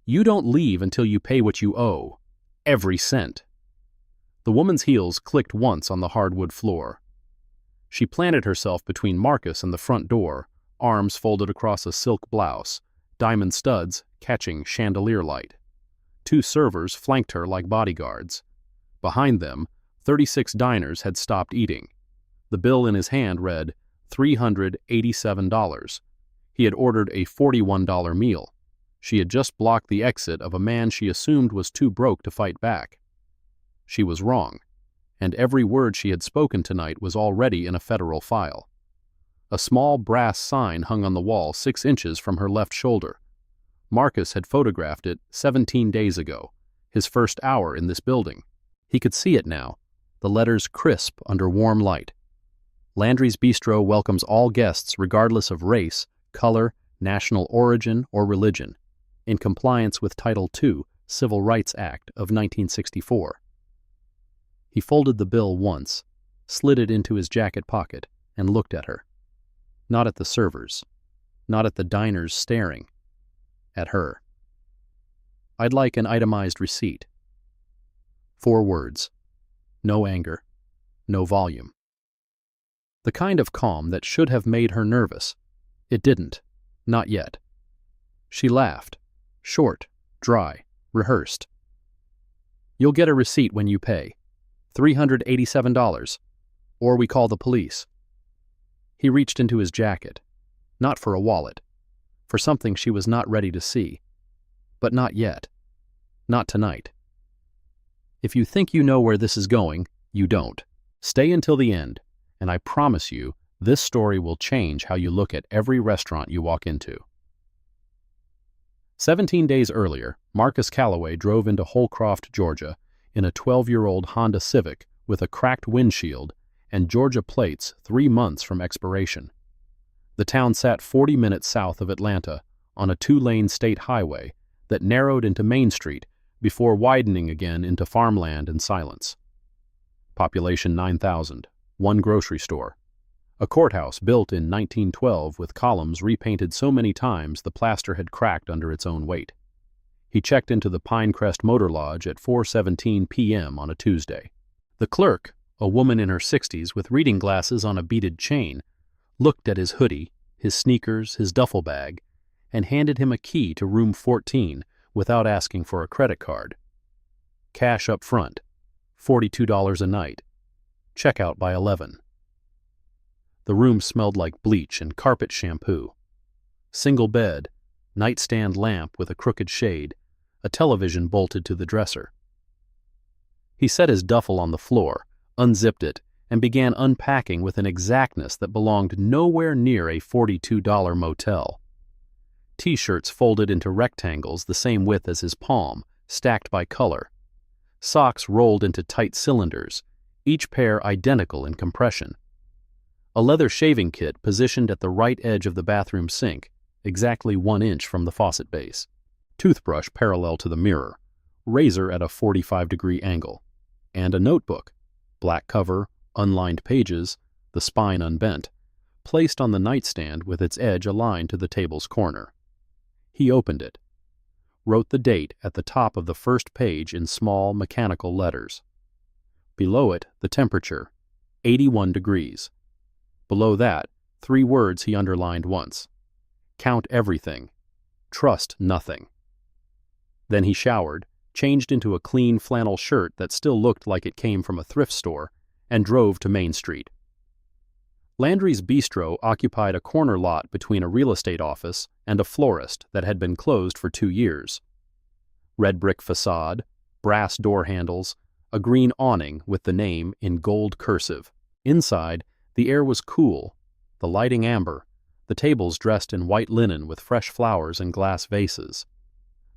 You don't leave until you pay what you owe. Every cent. The woman's heels clicked once on the hardwood floor. She planted herself between Marcus and the front door, arms folded across a silk blouse, diamond studs catching chandelier light. 2 servers flanked her like bodyguards. Behind them, 36 diners had stopped eating. The bill in his hand read $387. He had ordered a $41 meal. She had just blocked the exit of a man she assumed was too broke to fight back. She was wrong, and every word she had spoken tonight was already in a federal file. A small brass sign hung on the wall 6 inches from her left shoulder. Marcus had photographed it 17 days ago, his first hour in this building. He could see it now, the letters crisp under warm light. Landry's Bistro welcomes all guests regardless of race, color, national origin, or religion, in compliance with Title II, Civil Rights Act of 1964. He folded the bill once, slid it into his jacket pocket, and looked at her. Not at the servers, not at the diners staring, at her. I'd like an itemized receipt. 4 words. No anger, no volume. The kind of calm that should have made her nervous. It didn't, not yet. She laughed, short, dry, rehearsed. You'll get a receipt when you pay. $387, or we call the police. He reached into his jacket, not for a wallet, for something she was not ready to see. But not yet. Not tonight. If you think you know where this is going, you don't. Stay until the end, and I promise you, this story will change how you look at every restaurant you walk into. 17 days earlier, Marcus Calloway drove into Holcroft, Georgia, in a 12-year-old Honda Civic with a cracked windshield and Georgia plates 3 months from expiration. The town sat 40 minutes south of Atlanta on a 2-lane state highway that narrowed into Main Street before widening again into farmland and silence. Population 9,000, 1 grocery store. A courthouse built in 1912 with columns repainted so many times the plaster had cracked under its own weight. He checked into the Pinecrest Motor Lodge at 4:17 p.m. on a Tuesday. The clerk, a woman in her 60s with reading glasses on a beaded chain, looked at his hoodie, his sneakers, his duffel bag, and handed him a key to room 14 without asking for a credit card. Cash up front, $42 a night. Checkout by 11. The room smelled like bleach and carpet shampoo. Single bed, nightstand lamp with a crooked shade, a television bolted to the dresser. He set his duffel on the floor, unzipped it, and began unpacking with an exactness that belonged nowhere near a $42 motel. T-shirts folded into rectangles the same width as his palm, stacked by color. Socks rolled into tight cylinders, each pair identical in compression. A leather shaving kit positioned at the right edge of the bathroom sink, exactly 1 inch from the faucet base. Toothbrush parallel to the mirror, razor at a 45-degree angle, and a notebook, black cover, unlined pages, the spine unbent, placed on the nightstand with its edge aligned to the table's corner. He opened it, wrote the date at the top of the first page in small mechanical letters. Below it, the temperature, 81 degrees. Below that, 3 words he underlined once. Count everything. Trust nothing. Then he showered, changed into a clean flannel shirt that still looked like it came from a thrift store, and drove to Main Street. Landry's Bistro occupied a corner lot between a real estate office and a florist that had been closed for 2 years. Red brick facade, brass door handles, a green awning with the name in gold cursive. Inside, the air was cool, the lighting amber, the tables dressed in white linen with fresh flowers in glass vases.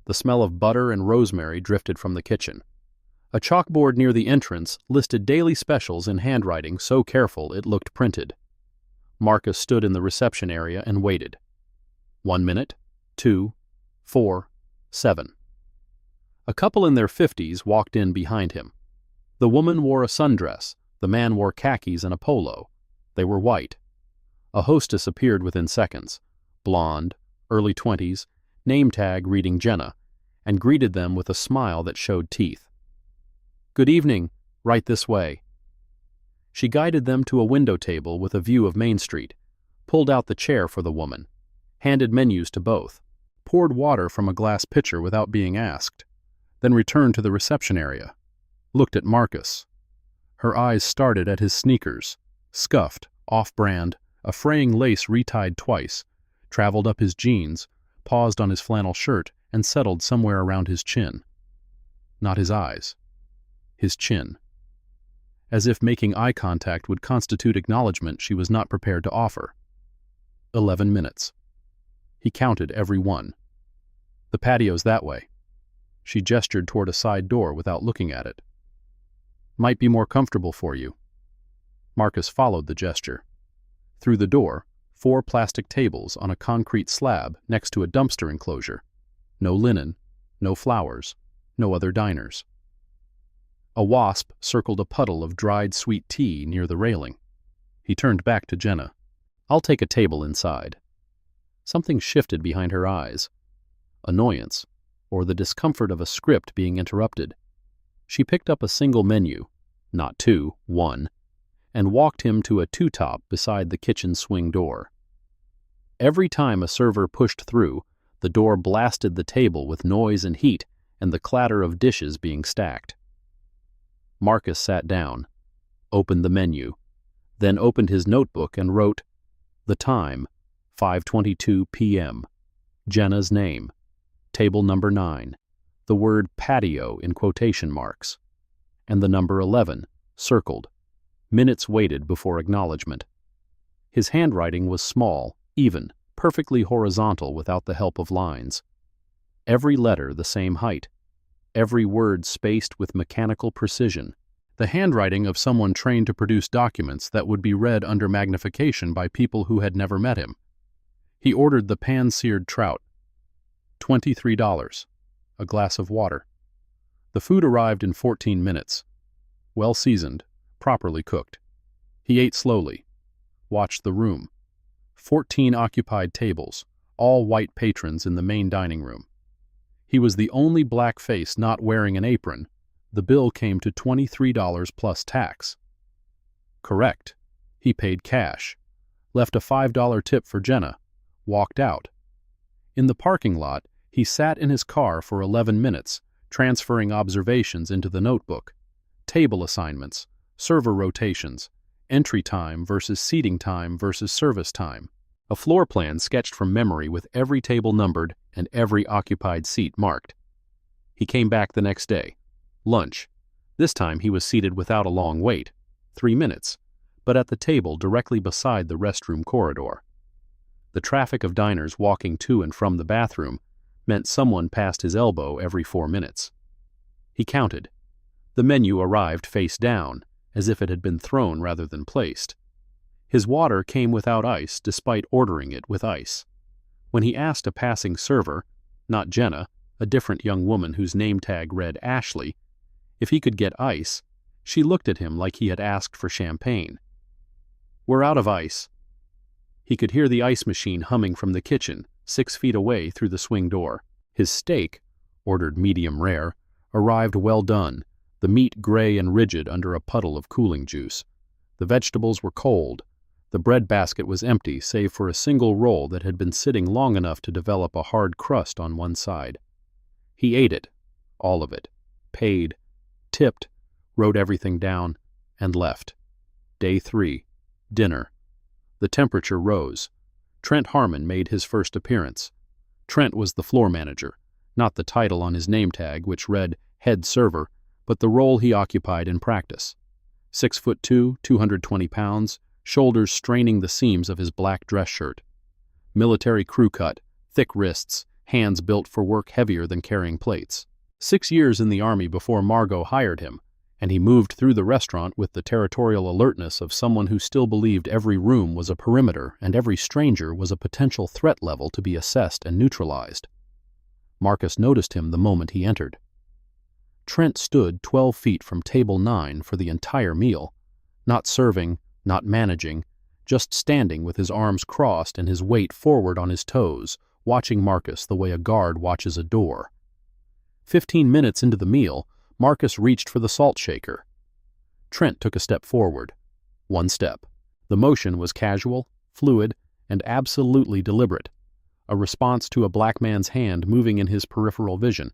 The smell of butter and rosemary drifted from the kitchen. A chalkboard near the entrance listed daily specials in handwriting so careful it looked printed. Marcus stood in the reception area and waited. 1 minute, 2, 4, 7. A couple in their 50s walked in behind him. The woman wore a sundress, the man wore khakis and a polo. They were white. A hostess appeared within seconds, blonde, early 20s, name tag reading Jenna, and greeted them with a smile that showed teeth. "Good evening, right this way." She guided them to a window table with a view of Main Street, pulled out the chair for the woman, handed menus to both, poured water from a glass pitcher without being asked, then returned to the reception area, looked at Marcus. Her eyes started at his sneakers, scuffed, off-brand, a fraying lace retied twice, traveled up his jeans, paused on his flannel shirt, and settled somewhere around his chin. Not his eyes. His chin. As if making eye contact would constitute acknowledgement she was not prepared to offer. 11 minutes. He counted every one. "The patio's that way." She gestured toward a side door without looking at it. "Might be more comfortable for you." Marcus followed the gesture. Through the door, 4 plastic tables on a concrete slab next to a dumpster enclosure. No linen, no flowers, no other diners. A wasp circled a puddle of dried sweet tea near the railing. He turned back to Jenna. "I'll take a table inside." Something shifted behind her eyes. Annoyance, or the discomfort of a script being interrupted. She picked up a single menu, not 2, 1, and walked him to a 2-top beside the kitchen swing door. Every time a server pushed through, the door blasted the table with noise and heat and the clatter of dishes being stacked. Marcus sat down, opened the menu, then opened his notebook and wrote, the time, 5:22 p.m., Jenna's name, table number 9, the word patio in quotation marks, and the number 11, circled. Minutes waited before acknowledgement. His handwriting was small, even, perfectly horizontal without the help of lines. Every letter the same height, every word spaced with mechanical precision, the handwriting of someone trained to produce documents that would be read under magnification by people who had never met him. He ordered the pan-seared trout. $23. A glass of water. The food arrived in 14 minutes. Well seasoned, properly cooked. He ate slowly, watched the room. 14 occupied tables, all white patrons in the main dining room. He was the only black face not wearing an apron. The bill came to $23 plus tax. Correct. He paid cash, left a $5 tip for Jenna, walked out. In the parking lot, he sat in his car for 11 minutes, transferring observations into the notebook. Table assignments, server rotations, entry time versus seating time versus service time. A floor plan sketched from memory with every table numbered and every occupied seat marked. He came back the next day. Lunch. This time he was seated without a long wait, 3 minutes, but at the table directly beside the restroom corridor. The traffic of diners walking to and from the bathroom meant someone passed his elbow every 4 minutes. He counted. The menu arrived face down, as if it had been thrown rather than placed. His water came without ice despite ordering it with ice. When he asked a passing server, not Jenna, a different young woman whose name tag read Ashley, if he could get ice, she looked at him like he had asked for champagne. "We're out of ice." He could hear the ice machine humming from the kitchen, 6 feet away through the swing door. His steak, ordered medium rare, arrived well done, the meat gray and rigid under a puddle of cooling juice. The vegetables were cold. The bread basket was empty save for a single roll that had been sitting long enough to develop a hard crust on one side. He ate it, all of it, paid, tipped, wrote everything down, and left. Day 3. Dinner. The temperature rose. Trent Harmon made his first appearance. Trent was the floor manager, not the title on his name tag which read head server, but the role he occupied in practice. 6'2", 220 pounds, shoulders straining the seams of his black dress shirt. Military crew cut, thick wrists, hands built for work heavier than carrying plates. 6 years in the Army before Margot hired him, and he moved through the restaurant with the territorial alertness of someone who still believed every room was a perimeter and every stranger was a potential threat level to be assessed and neutralized. Marcus noticed him the moment he entered. Trent stood 12 feet from table 9 for the entire meal, not serving, not managing, just standing with his arms crossed and his weight forward on his toes, watching Marcus the way a guard watches a door. 15 minutes into the meal, Marcus reached for the salt shaker. Trent took a step forward. One step. The motion was casual, fluid, and absolutely deliberate, a response to a black man's hand moving in his peripheral vision,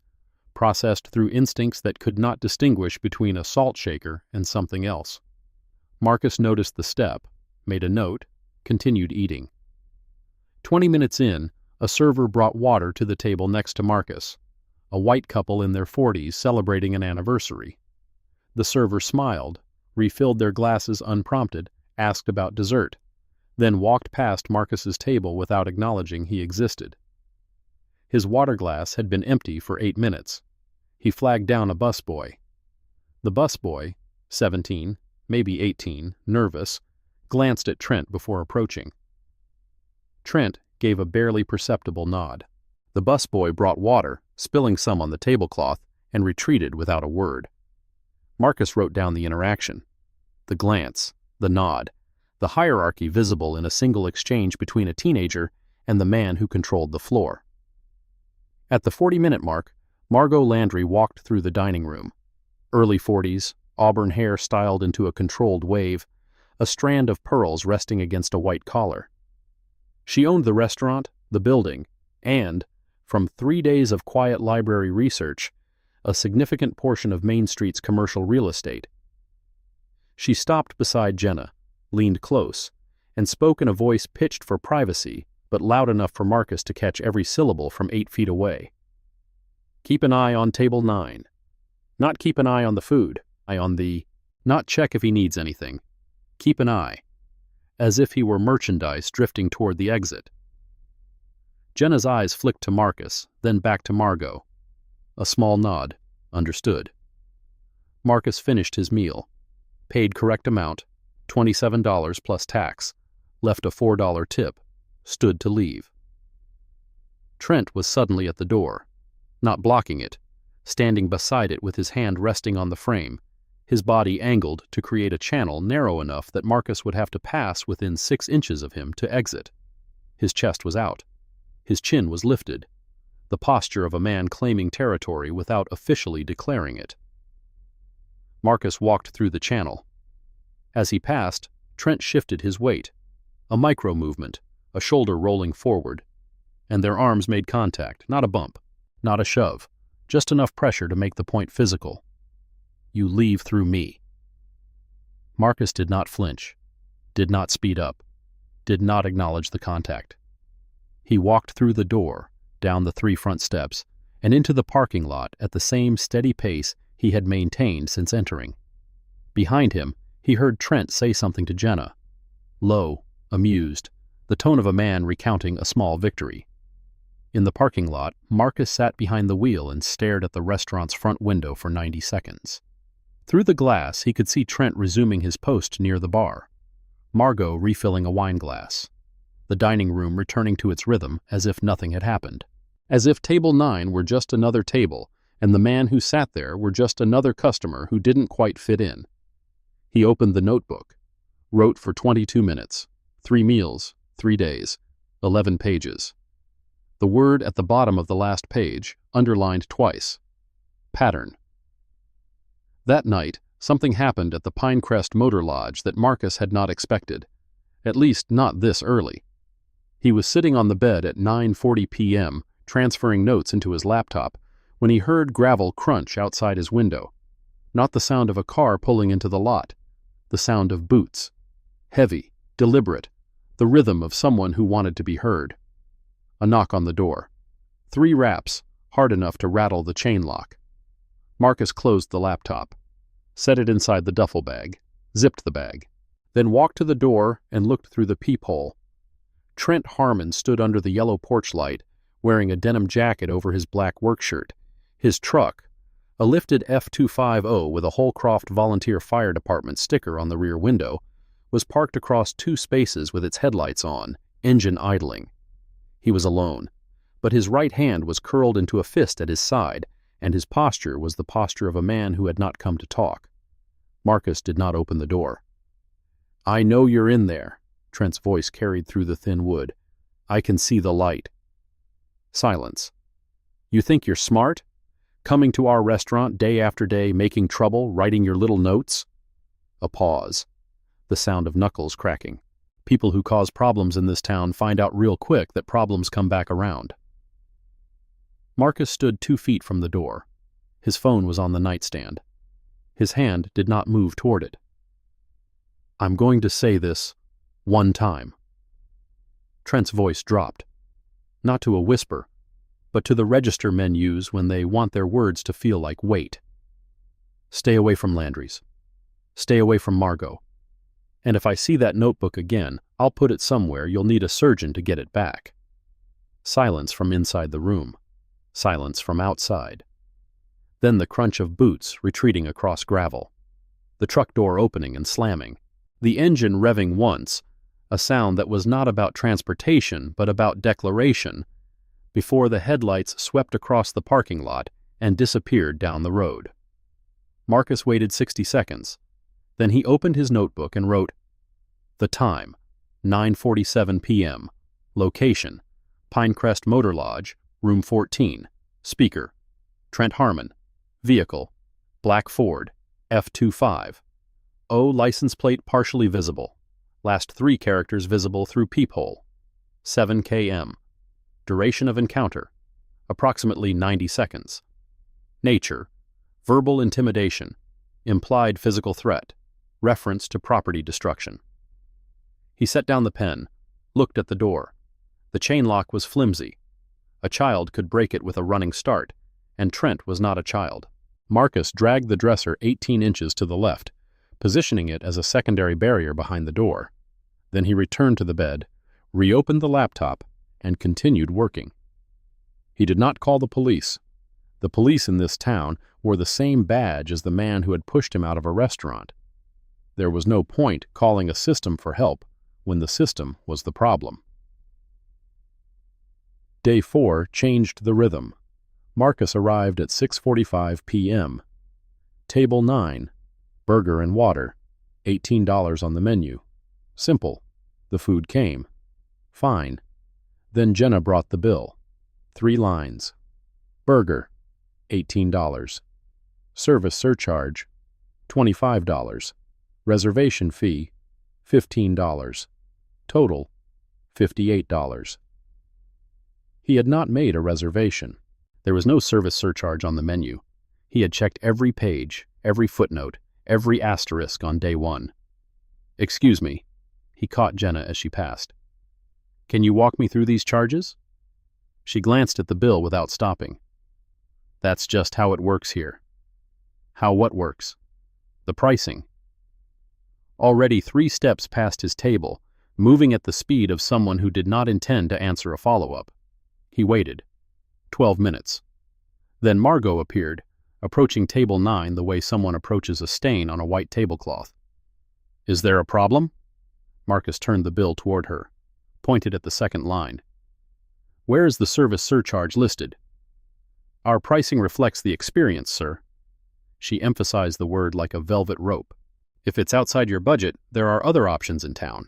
processed through instincts that could not distinguish between a salt shaker and something else. Marcus noticed the step, made a note, continued eating. 20 minutes in, a server brought water to the table next to Marcus, a white couple in their 40s celebrating an anniversary. The server smiled, refilled their glasses unprompted, asked about dessert, then walked past Marcus's table without acknowledging he existed. His water glass had been empty for 8 minutes. He flagged down a busboy. The busboy, 17, maybe 18, nervous, glanced at Trent before approaching. Trent gave a barely perceptible nod. The busboy brought water, spilling some on the tablecloth, and retreated without a word. Marcus wrote down the interaction. The glance, the nod, the hierarchy visible in a single exchange between a teenager and the man who controlled the floor. At the 40-minute mark, Margot Landry walked through the dining room. Early 40s, auburn hair styled into a controlled wave, a strand of pearls resting against a white collar. She owned the restaurant, the building, and, from 3 days of quiet library research, a significant portion of Main Street's commercial real estate. She stopped beside Jenna, leaned close, and spoke in a voice pitched for privacy, but loud enough for Marcus to catch every syllable from 8 feet away. Keep an eye on table 9. Not keep an eye on the food, eye on the, not check if he needs anything. Keep an eye, as if he were merchandise drifting toward the exit. Jenna's eyes flicked to Marcus, then back to Margot. A small nod, understood. Marcus finished his meal, paid correct amount, $27 plus tax, left a $4 tip, stood to leave. Trent was suddenly at the door, not blocking it, standing beside it with his hand resting on the frame, his body angled to create a channel narrow enough that Marcus would have to pass within 6 inches of him to exit. His chest was out. His chin was lifted, the posture of a man claiming territory without officially declaring it. Marcus walked through the channel. As he passed, Trent shifted his weight, a micro-movement, a shoulder rolling forward, and their arms made contact, not a bump, not a shove, just enough pressure to make the point physical. You leave through me. Marcus did not flinch, did not speed up, did not acknowledge the contact. He walked through the door, down the 3 front steps, and into the parking lot at the same steady pace he had maintained since entering. Behind him, he heard Trent say something to Jenna. Low, amused, the tone of a man recounting a small victory. In the parking lot, Marcus sat behind the wheel and stared at the restaurant's front window for 90 seconds. Through the glass, he could see Trent resuming his post near the bar, Margot refilling a wine glass, the dining room returning to its rhythm as if nothing had happened, as if table 9 were just another table and the man who sat there were just another customer who didn't quite fit in. He opened the notebook, wrote for 22 minutes, 3 meals, 3 days, 11 pages. The word at the bottom of the last page, underlined twice. Pattern. That night, something happened at the Pinecrest Motor Lodge that Marcus had not expected, at least not this early. He was sitting on the bed at 9:40 p.m., transferring notes into his laptop, when he heard gravel crunch outside his window. Not the sound of a car pulling into the lot, the sound of boots. Heavy, deliberate, the rhythm of someone who wanted to be heard. A knock on the door. 3 raps, hard enough to rattle the chain lock. Marcus closed the laptop, set it inside the duffel bag, zipped the bag, then walked to the door and looked through the peephole. Trent Harmon stood under the yellow porch light, wearing a denim jacket over his black work shirt. His truck, a lifted F250 with a Holcroft Volunteer Fire Department sticker on the rear window, was parked across 2 spaces with its headlights on, engine idling. He was alone, but his right hand was curled into a fist at his side, and his posture was the posture of a man who had not come to talk. Marcus did not open the door. "I know you're in there," Trent's voice carried through the thin wood. "I can see the light." Silence. "You think you're smart? Coming to our restaurant day after day, making trouble, writing your little notes? A pause. The sound of knuckles cracking. People who cause problems in this town find out real quick that problems come back around. Marcus stood 2 feet from the door. His phone was on the nightstand. His hand did not move toward it. I'm going to say this one time. Trent's voice dropped. Not to a whisper, but to the register men use when they want their words to feel like weight. Stay away from Landry's. Stay away from Margot. And if I see that notebook again, I'll put it somewhere you'll need a surgeon to get it back. Silence from inside the room. Silence from outside. Then the crunch of boots retreating across gravel. The truck door opening and slamming. The engine revving once, a sound that was not about transportation but about declaration, before the headlights swept across the parking lot and disappeared down the road. Marcus waited 60 seconds. Then he opened his notebook and wrote, the time, 9:47 p.m. Location, Pinecrest Motor Lodge, room 14. Speaker, Trent Harmon. Vehicle, black Ford, F25. O license plate partially visible. Last 3 characters visible through peephole. 7 km. Duration of encounter, approximately 90 seconds. Nature, verbal intimidation, implied physical threat, reference to property destruction. He set down the pen, looked at the door. The chain lock was flimsy. A child could break it with a running start, and Trent was not a child. Marcus dragged the dresser 18 inches to the left, positioning it as a secondary barrier behind the door. Then he returned to the bed, reopened the laptop, and continued working. He did not call the police. The police in this town wore the same badge as the man who had pushed him out of a restaurant. There was no point calling a system for help when the system was the problem. Day 4 changed the rhythm. Marcus arrived at 6:45 p.m. Table 9. Burger and water. $18 on the menu. Simple. The food came. Fine. Then Jenna brought the bill. 3 lines. Burger. $18. Service surcharge. $25. Reservation fee. $15. Total. $58. He had not made a reservation. There was no service surcharge on the menu. He had checked every page, every footnote, every asterisk on day 1. Excuse me. He caught Jenna as she passed. Can you walk me through these charges? She glanced at the bill without stopping. That's just how it works here. How what works? The pricing. Already 3 steps past his table, moving at the speed of someone who did not intend to answer a follow-up. He waited. 12 minutes. Then Margot appeared, approaching table 9 the way someone approaches a stain on a white tablecloth. Is there a problem? Marcus turned the bill toward her, pointed at the second line. Where is the service surcharge listed? Our pricing reflects the experience, sir. She emphasized the word like a velvet rope. If it's outside your budget, there are other options in town.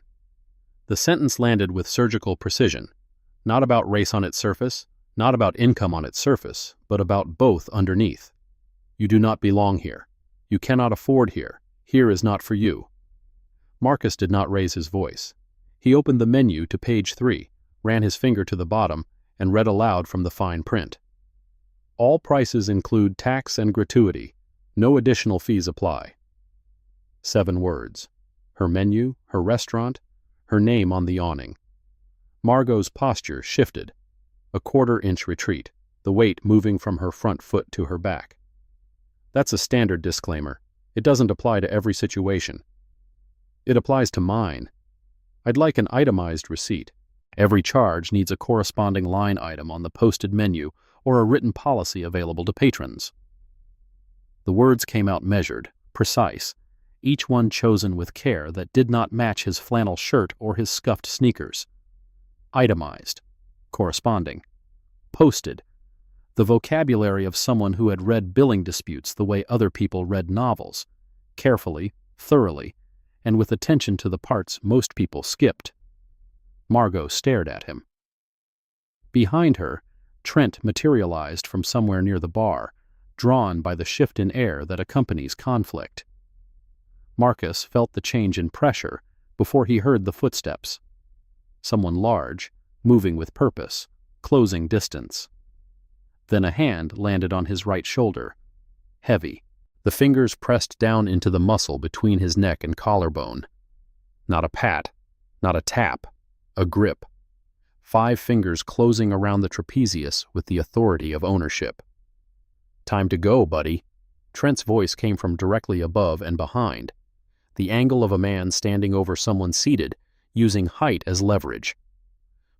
The sentence landed with surgical precision, not about race on its surface, not about income on its surface, but about both underneath. You do not belong here. You cannot afford here. Here is not for you. Marcus did not raise his voice. He opened the menu to page 3, ran his finger to the bottom, and read aloud from the fine print. All prices include tax and gratuity. No additional fees apply. 7 words. Her menu, her restaurant, her name on the awning. Margot's posture shifted. A 1/4-inch retreat, the weight moving from her front foot to her back. That's a standard disclaimer. It doesn't apply to every situation. It applies to mine. I'd like an itemized receipt. Every charge needs a corresponding line item on the posted menu or a written policy available to patrons. The words came out measured, precise, each one chosen with care that did not match his flannel shirt or his scuffed sneakers. Itemized. Corresponding. Posted. The vocabulary of someone who had read billing disputes the way other people read novels, carefully, thoroughly, and with attention to the parts most people skipped. Margot stared at him. Behind her, Trent materialized from somewhere near the bar, drawn by the shift in air that accompanies conflict. Marcus felt the change in pressure before he heard the footsteps. Someone large, moving with purpose, closing distance. Then a hand landed on his right shoulder, heavy. The fingers pressed down into the muscle between his neck and collarbone. Not a pat, not a tap, a grip. 5 fingers closing around the trapezius with the authority of ownership. "Time to go, buddy." Trent's voice came from directly above and behind, the angle of a man standing over someone seated, using height as leverage.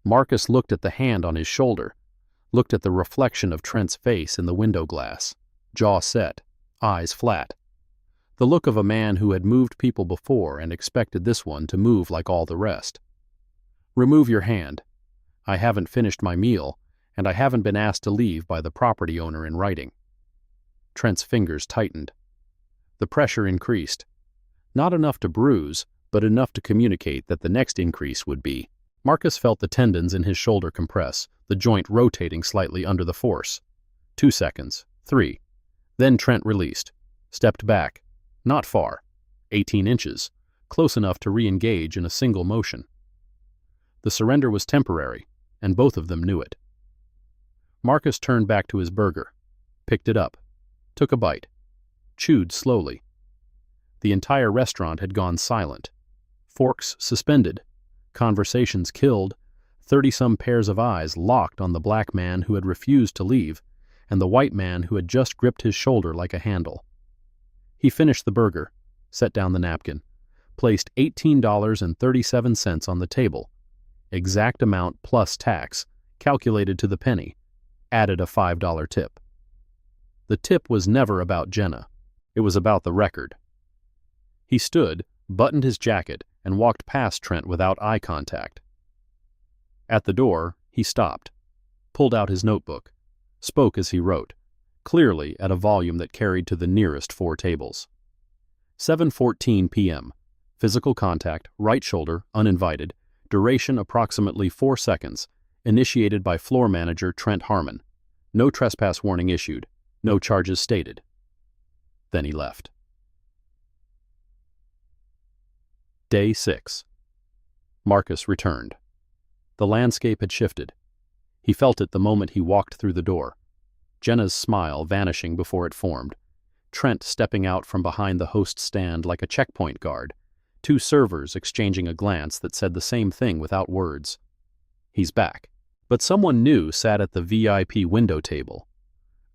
Marcus looked at the hand on his shoulder, looked at the reflection of Trent's face in the window glass, jaw set, eyes flat. The look of a man who had moved people before and expected this one to move like all the rest. "Remove your hand. I haven't finished my meal, and I haven't been asked to leave by the property owner in writing." Trent's fingers tightened. The pressure increased. Not enough to bruise, but enough to communicate that the next increase would be. Marcus felt the tendons in his shoulder compress, the joint rotating slightly under the force. 2 seconds, 3. Then Trent released, stepped back, not far, 18 inches, close enough to re-engage in a single motion. The surrender was temporary, and both of them knew it. Marcus turned back to his burger, picked it up, took a bite, chewed slowly. The entire restaurant had gone silent. Forks suspended, conversations killed, 30-some pairs of eyes locked on the black man who had refused to leave, and the white man who had just gripped his shoulder like a handle. He finished the burger, set down the napkin, placed $18.37 on the table, exact amount plus tax, calculated to the penny, added a $5 tip. The tip was never about Jenna. It was about the record. He stood, buttoned his jacket, and walked past Trent without eye contact. At the door, he stopped, pulled out his notebook, spoke as he wrote, clearly at a volume that carried to the nearest 4 tables. 7:14 p.m. Physical contact, right shoulder, uninvited. Duration approximately 4 seconds. Initiated by floor manager Trent Harmon. No trespass warning issued. No charges stated. Then he left. Day 6. Marcus returned. The landscape had shifted. He felt it the moment he walked through the door. Jenna's smile vanishing before it formed. Trent stepping out from behind the host stand like a checkpoint guard. 2 servers exchanging a glance that said the same thing without words. He's back. But someone new sat at the VIP window table.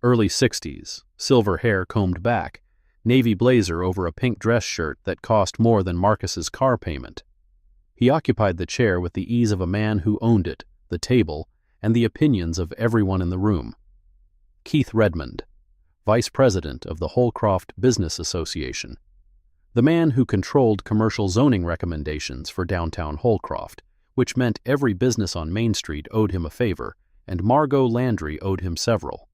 Early 60s, silver hair combed back, navy blazer over a pink dress shirt that cost more than Marcus's car payment. He occupied the chair with the ease of a man who owned it, the table, and the opinions of everyone in the room. Keith Redmond, vice president of the Holcroft Business Association. The man who controlled commercial zoning recommendations for downtown Holcroft, which meant every business on Main Street owed him a favor, and Margot Landry owed him several.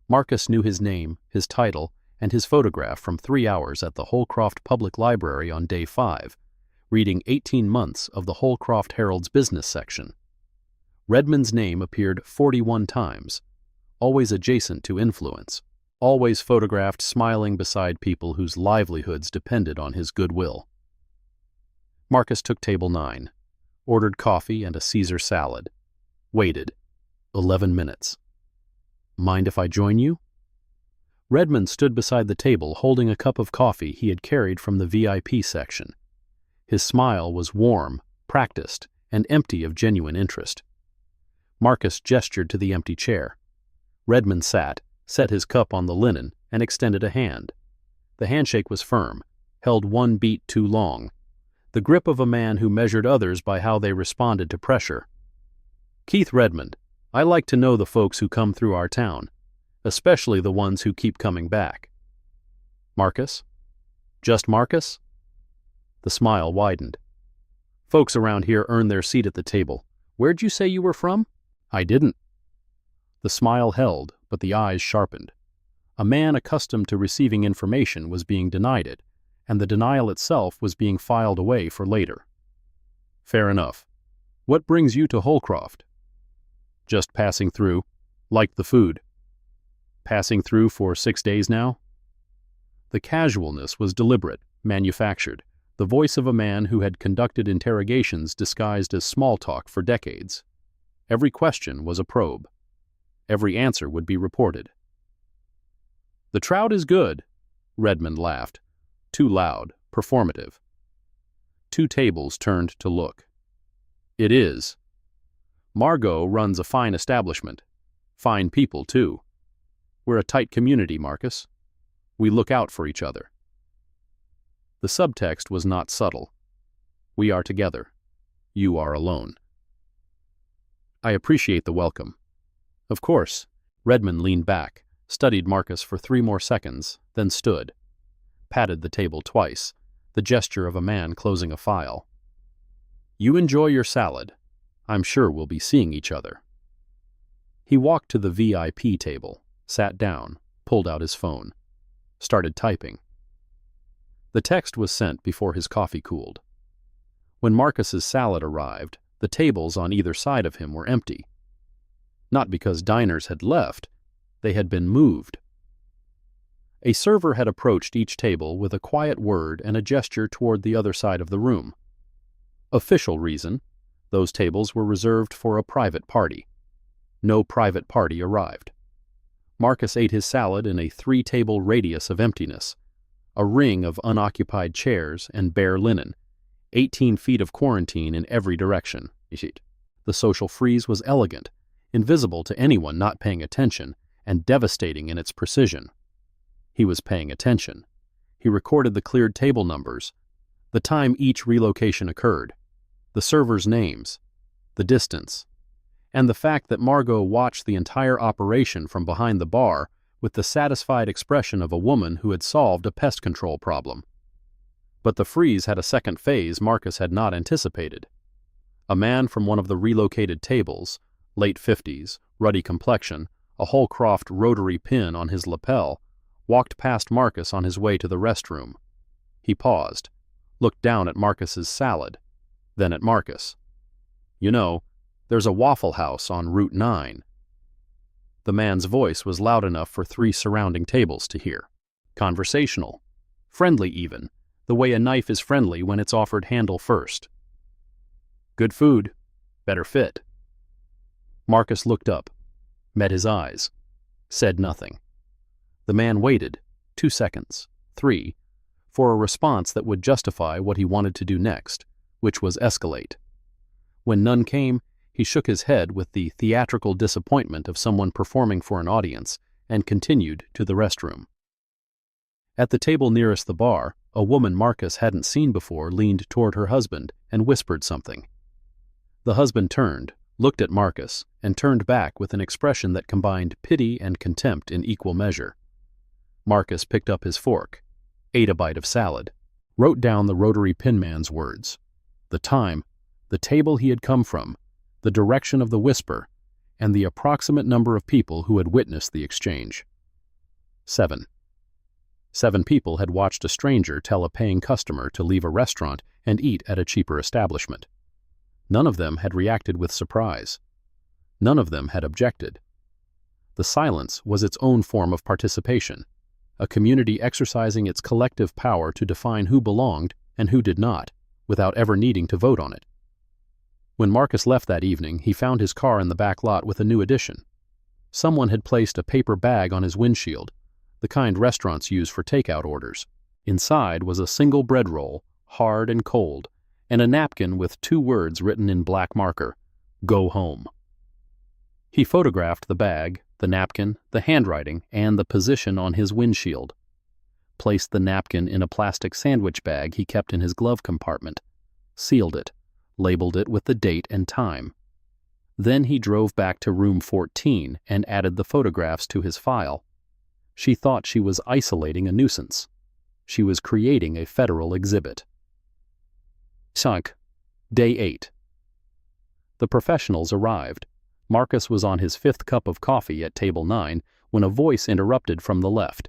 Marcus knew his name, his title, and his photograph from 3 hours at the Holcroft Public Library on day 5, reading 18 months of the Holcroft Herald's business section. Redmond's name appeared 41 times, always adjacent to influence, always photographed smiling beside people whose livelihoods depended on his goodwill. Marcus took table 9, ordered coffee and a Caesar salad, waited 11 minutes. "Mind if I join you?" Redmond stood beside the table holding a cup of coffee he had carried from the VIP section. His smile was warm, practiced, and empty of genuine interest. Marcus gestured to the empty chair. Redmond sat, set his cup on the linen, and extended a hand. The handshake was firm, held 1 beat too long. The grip of a man who measured others by how they responded to pressure. "Keith Redmond, I like to know the folks who come through our town, especially the ones who keep coming back." "Marcus? Just Marcus?" The smile widened. "Folks around here earn their seat at the table. Where'd you say you were from?" "I didn't." The smile held, but the eyes sharpened. A man accustomed to receiving information was being denied it, and the denial itself was being filed away for later. "Fair enough. What brings you to Holcroft?" "Just passing through. Liked the food." Passing through for 6 days now? The casualness was deliberate, manufactured, the voice of a man who had conducted interrogations disguised as small talk for decades. Every question was a probe. Every answer would be reported. "The trout is good," Redmond laughed. Too loud, performative. Two tables turned to look. "It is. Margot runs a fine establishment. Fine people, too. We're a tight community, Marcus. We look out for each other." The subtext was not subtle. We are together. You are alone. "I appreciate the welcome." "Of course." Redmond leaned back, studied Marcus for 3 more seconds, then stood. Patted the table twice, the gesture of a man closing a file. "You enjoy your salad. I'm sure we'll be seeing each other." He walked to the VIP table, sat down, pulled out his phone, started typing. The text was sent before his coffee cooled. When Marcus's salad arrived, the tables on either side of him were empty. Not because diners had left, they had been moved. A server had approached each table with a quiet word and a gesture toward the other side of the room. Official reason: those tables were reserved for a private party. No private party arrived. Marcus ate his salad in a 3-table radius of emptiness, a ring of unoccupied chairs and bare linen, 18 feet of quarantine in every direction. The social freeze was elegant, invisible to anyone not paying attention, and devastating in its precision. He was paying attention. He recorded the cleared table numbers, the time each relocation occurred, the servers' names, the distance, and the fact that Margot watched the entire operation from behind the bar with the satisfied expression of a woman who had solved a pest control problem. But the freeze had a second phase Marcus had not anticipated. A man from one of the relocated tables, late 50s, ruddy complexion, a Holcroft rotary pin on his lapel, walked past Marcus on his way to the restroom. He paused, looked down at Marcus's salad, then at Marcus. "You know, there's a Waffle House on Route 9. The man's voice was loud enough for 3 surrounding tables to hear. Conversational. Friendly even, the way a knife is friendly when it's offered handle first. "Good food. Better fit." Marcus looked up, met his eyes, said nothing. The man waited, 2 seconds, 3, for a response that would justify what he wanted to do next, which was escalate. When none came, he shook his head with the theatrical disappointment of someone performing for an audience and continued to the restroom. At the table nearest the bar, a woman Marcus hadn't seen before leaned toward her husband and whispered something. The husband turned, looked at Marcus, and turned back with an expression that combined pity and contempt in equal measure. Marcus picked up his fork, ate a bite of salad, wrote down the rotary pin man's words, the time, the table he had come from, the direction of the whisper, and the approximate number of people who had witnessed the exchange. 7. 7 people had watched a stranger tell a paying customer to leave a restaurant and eat at a cheaper establishment. None of them had reacted with surprise. None of them had objected. The silence was its own form of participation, a community exercising its collective power to define who belonged and who did not, without ever needing to vote on it. When Marcus left that evening, he found his car in the back lot with a new addition. Someone had placed a paper bag on his windshield, the kind restaurants use for takeout orders. Inside was a single bread roll, hard and cold, and a napkin with 2 words written in black marker, "Go home." He photographed the bag, the napkin, the handwriting, and the position on his windshield. Placed the napkin in a plastic sandwich bag he kept in his glove compartment, sealed it, labeled it with the date and time. Then he drove back to room 14 and added the photographs to his file. She thought she was isolating a nuisance. She was creating a federal exhibit. Sunk. Day 8. The professionals arrived. Marcus was on his 5th cup of coffee at table 9 when a voice interrupted from the left.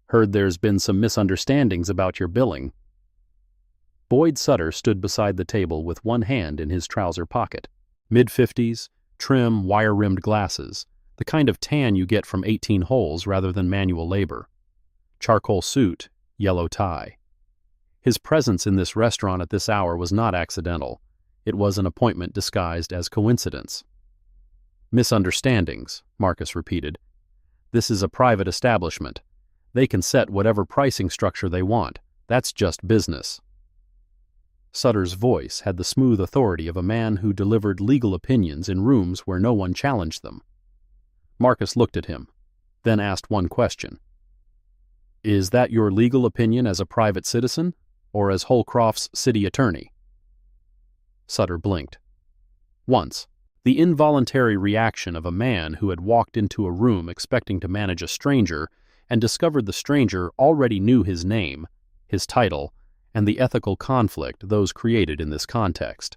"Heard there's been some misunderstandings about your billing." Boyd Sutter stood beside the table with one hand in his trouser pocket. Mid-50s, trim, wire-rimmed glasses, the kind of tan you get from 18 holes rather than manual labor. Charcoal suit, yellow tie. His presence in this restaurant at this hour was not accidental. It was an appointment disguised as coincidence. Misunderstandings, Marcus repeated. This is a private establishment. They can set whatever pricing structure they want. That's just business. Sutter's voice had the smooth authority of a man who delivered legal opinions in rooms where no one challenged them. Marcus looked at him, then asked one question. Is that your legal opinion as a private citizen, or as Holcroft's city attorney? Sutter blinked. Once, the involuntary reaction of a man who had walked into a room expecting to manage a stranger and discovered the stranger already knew his name, his title, and the ethical conflict those created in this context.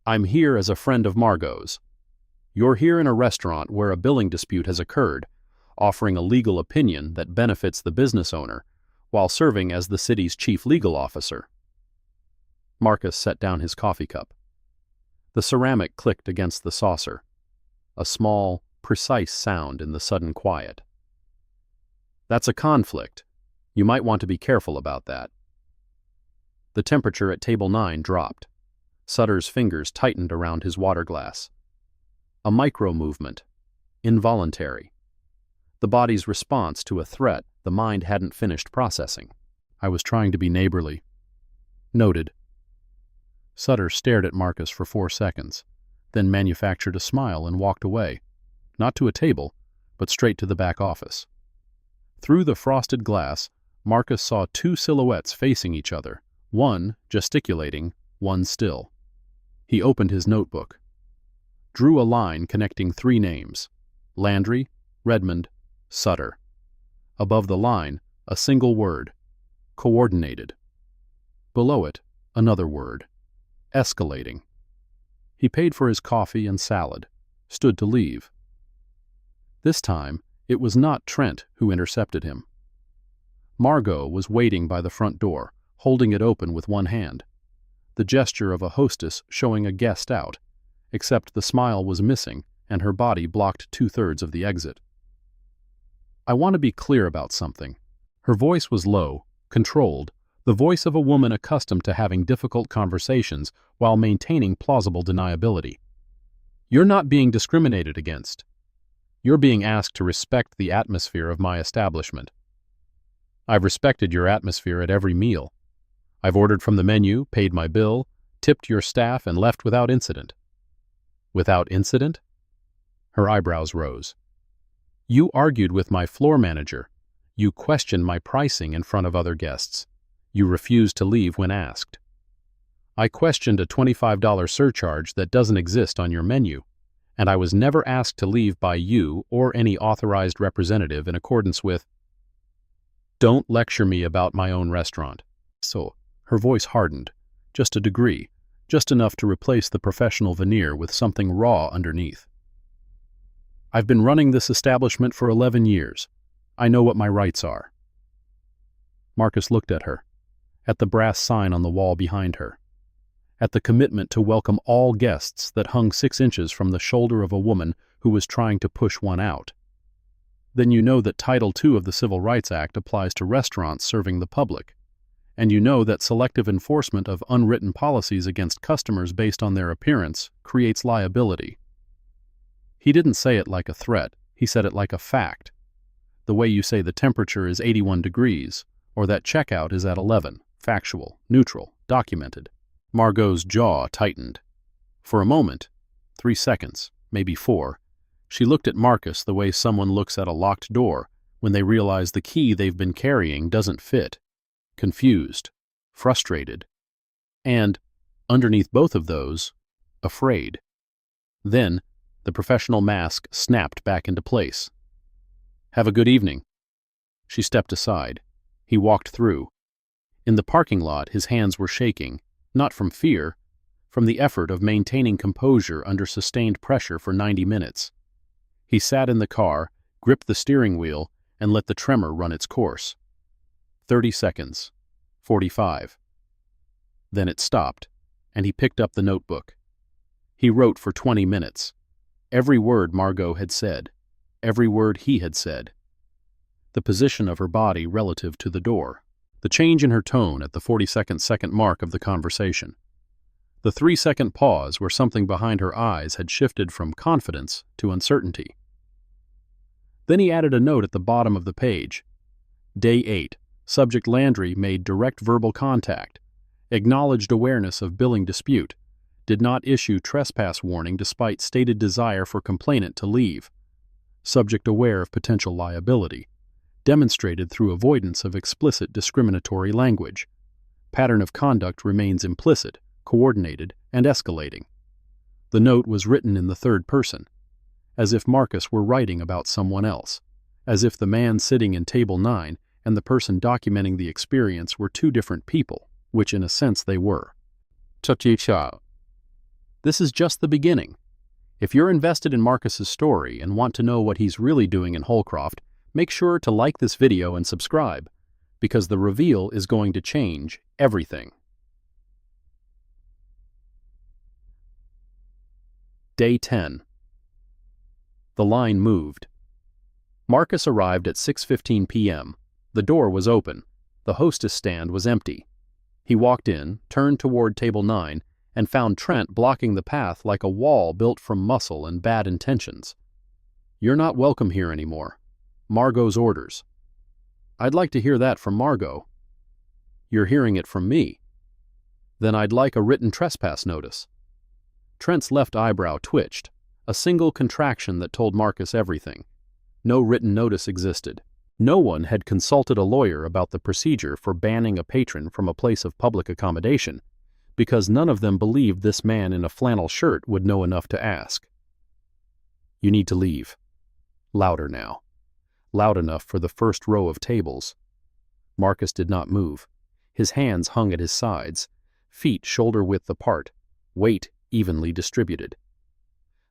I'm here as a friend of Margot's. You're here in a restaurant where a billing dispute has occurred, offering a legal opinion that benefits the business owner, while serving as the city's chief legal officer. Marcus set down his coffee cup. The ceramic clicked against the saucer, a small, precise sound in the sudden quiet. That's a conflict. You might want to be careful about that. The temperature at table 9 dropped. Sutter's fingers tightened around his water glass. A micro-movement, involuntary. The body's response to a threat the mind hadn't finished processing. I was trying to be neighborly. Noted. Sutter stared at Marcus for 4 seconds, then manufactured a smile and walked away, not to a table, but straight to the back office. Through the frosted glass, Marcus saw 2 silhouettes facing each other, one gesticulating, one still. He opened his notebook, drew a line connecting 3 names: Landry, Redmond, Sutter. Above the line, a single word: coordinated. Below it, another word: escalating. He paid for his coffee and salad, stood to leave. This time, it was not Trent who intercepted him. Margot was waiting by the front door, holding it open with one hand, the gesture of a hostess showing a guest out, except the smile was missing and her body blocked 2/3 of the exit. I want to be clear about something. Her voice was low, controlled, the voice of a woman accustomed to having difficult conversations while maintaining plausible deniability. You're not being discriminated against. You're being asked to respect the atmosphere of my establishment. I've respected your atmosphere at every meal. I've ordered from the menu, paid my bill, tipped your staff, and left without incident. Without incident? Her eyebrows rose. You argued with my floor manager. You questioned my pricing in front of other guests. You refused to leave when asked. I questioned a $25 surcharge that doesn't exist on your menu, and I was never asked to leave by you or any authorized representative in accordance with. Don't lecture me about my own restaurant. So, her voice hardened, just a degree, just enough to replace the professional veneer with something raw underneath. I've been running this establishment for 11 years. I know what my rights are. Marcus looked at her, at the brass sign on the wall behind her, at the commitment to welcome all guests that hung 6 inches from the shoulder of a woman who was trying to push one out. Then you know that Title II of the Civil Rights Act applies to restaurants serving the public, and you know that selective enforcement of unwritten policies against customers based on their appearance creates liability. He didn't say it like a threat, he said it like a fact. The way you say the temperature is 81 degrees, or that checkout is at 11, factual, neutral, documented. Margot's jaw tightened. For a moment, 3 seconds, maybe 4, she looked at Marcus the way someone looks at a locked door when they realize the key they've been carrying doesn't fit. Confused, frustrated, and, underneath both of those, afraid. Then, the professional mask snapped back into place. Have a good evening. She stepped aside. He walked through. In the parking lot, his hands were shaking, not from fear, from the effort of maintaining composure under sustained pressure for 90 minutes. He sat in the car, gripped the steering wheel, and let the tremor run its course. 30 seconds. 45. Then it stopped, and he picked up the notebook. He wrote for 20 minutes. Every word Margot had said, Every word he had said. The position of her body relative to the door. The change in her tone at the 42nd mark of the conversation. The 3-second pause where something behind her eyes had shifted from confidence to uncertainty. Then he added a note at the bottom of the page. Day 8. Subject Landry made direct verbal contact, acknowledged awareness of billing dispute, did not issue trespass warning despite stated desire for complainant to leave. Subject aware of potential liability, demonstrated through avoidance of explicit discriminatory language. Pattern of conduct remains implicit, coordinated, and escalating. The note was written in the third person, as if Marcus were writing about someone else, as if the man sitting in table 9 and the person documenting the experience were two different people, which in a sense they were. This is just the beginning. If you're invested in Marcus's story and want to know what he's really doing in Holcroft, make sure to like this video and subscribe, because the reveal is going to change everything. Day 10. The line moved. Marcus arrived at 6:15 p.m. The door was open. The hostess stand was empty. He walked in, turned toward table 9, and found Trent blocking the path like a wall built from muscle and bad intentions. "You're not welcome here anymore. Margot's orders." "I'd like to hear that from Margot." "You're hearing it from me." "Then I'd like a written trespass notice." Trent's left eyebrow twitched, a single contraction that told Marcus everything. No written notice existed. No one had consulted a lawyer about the procedure for banning a patron from a place of public accommodation, because none of them believed this man in a flannel shirt would know enough to ask. "You need to leave." Louder now. Loud enough for the first row of tables. Marcus did not move. His hands hung at his sides, feet shoulder-width apart, weight evenly distributed.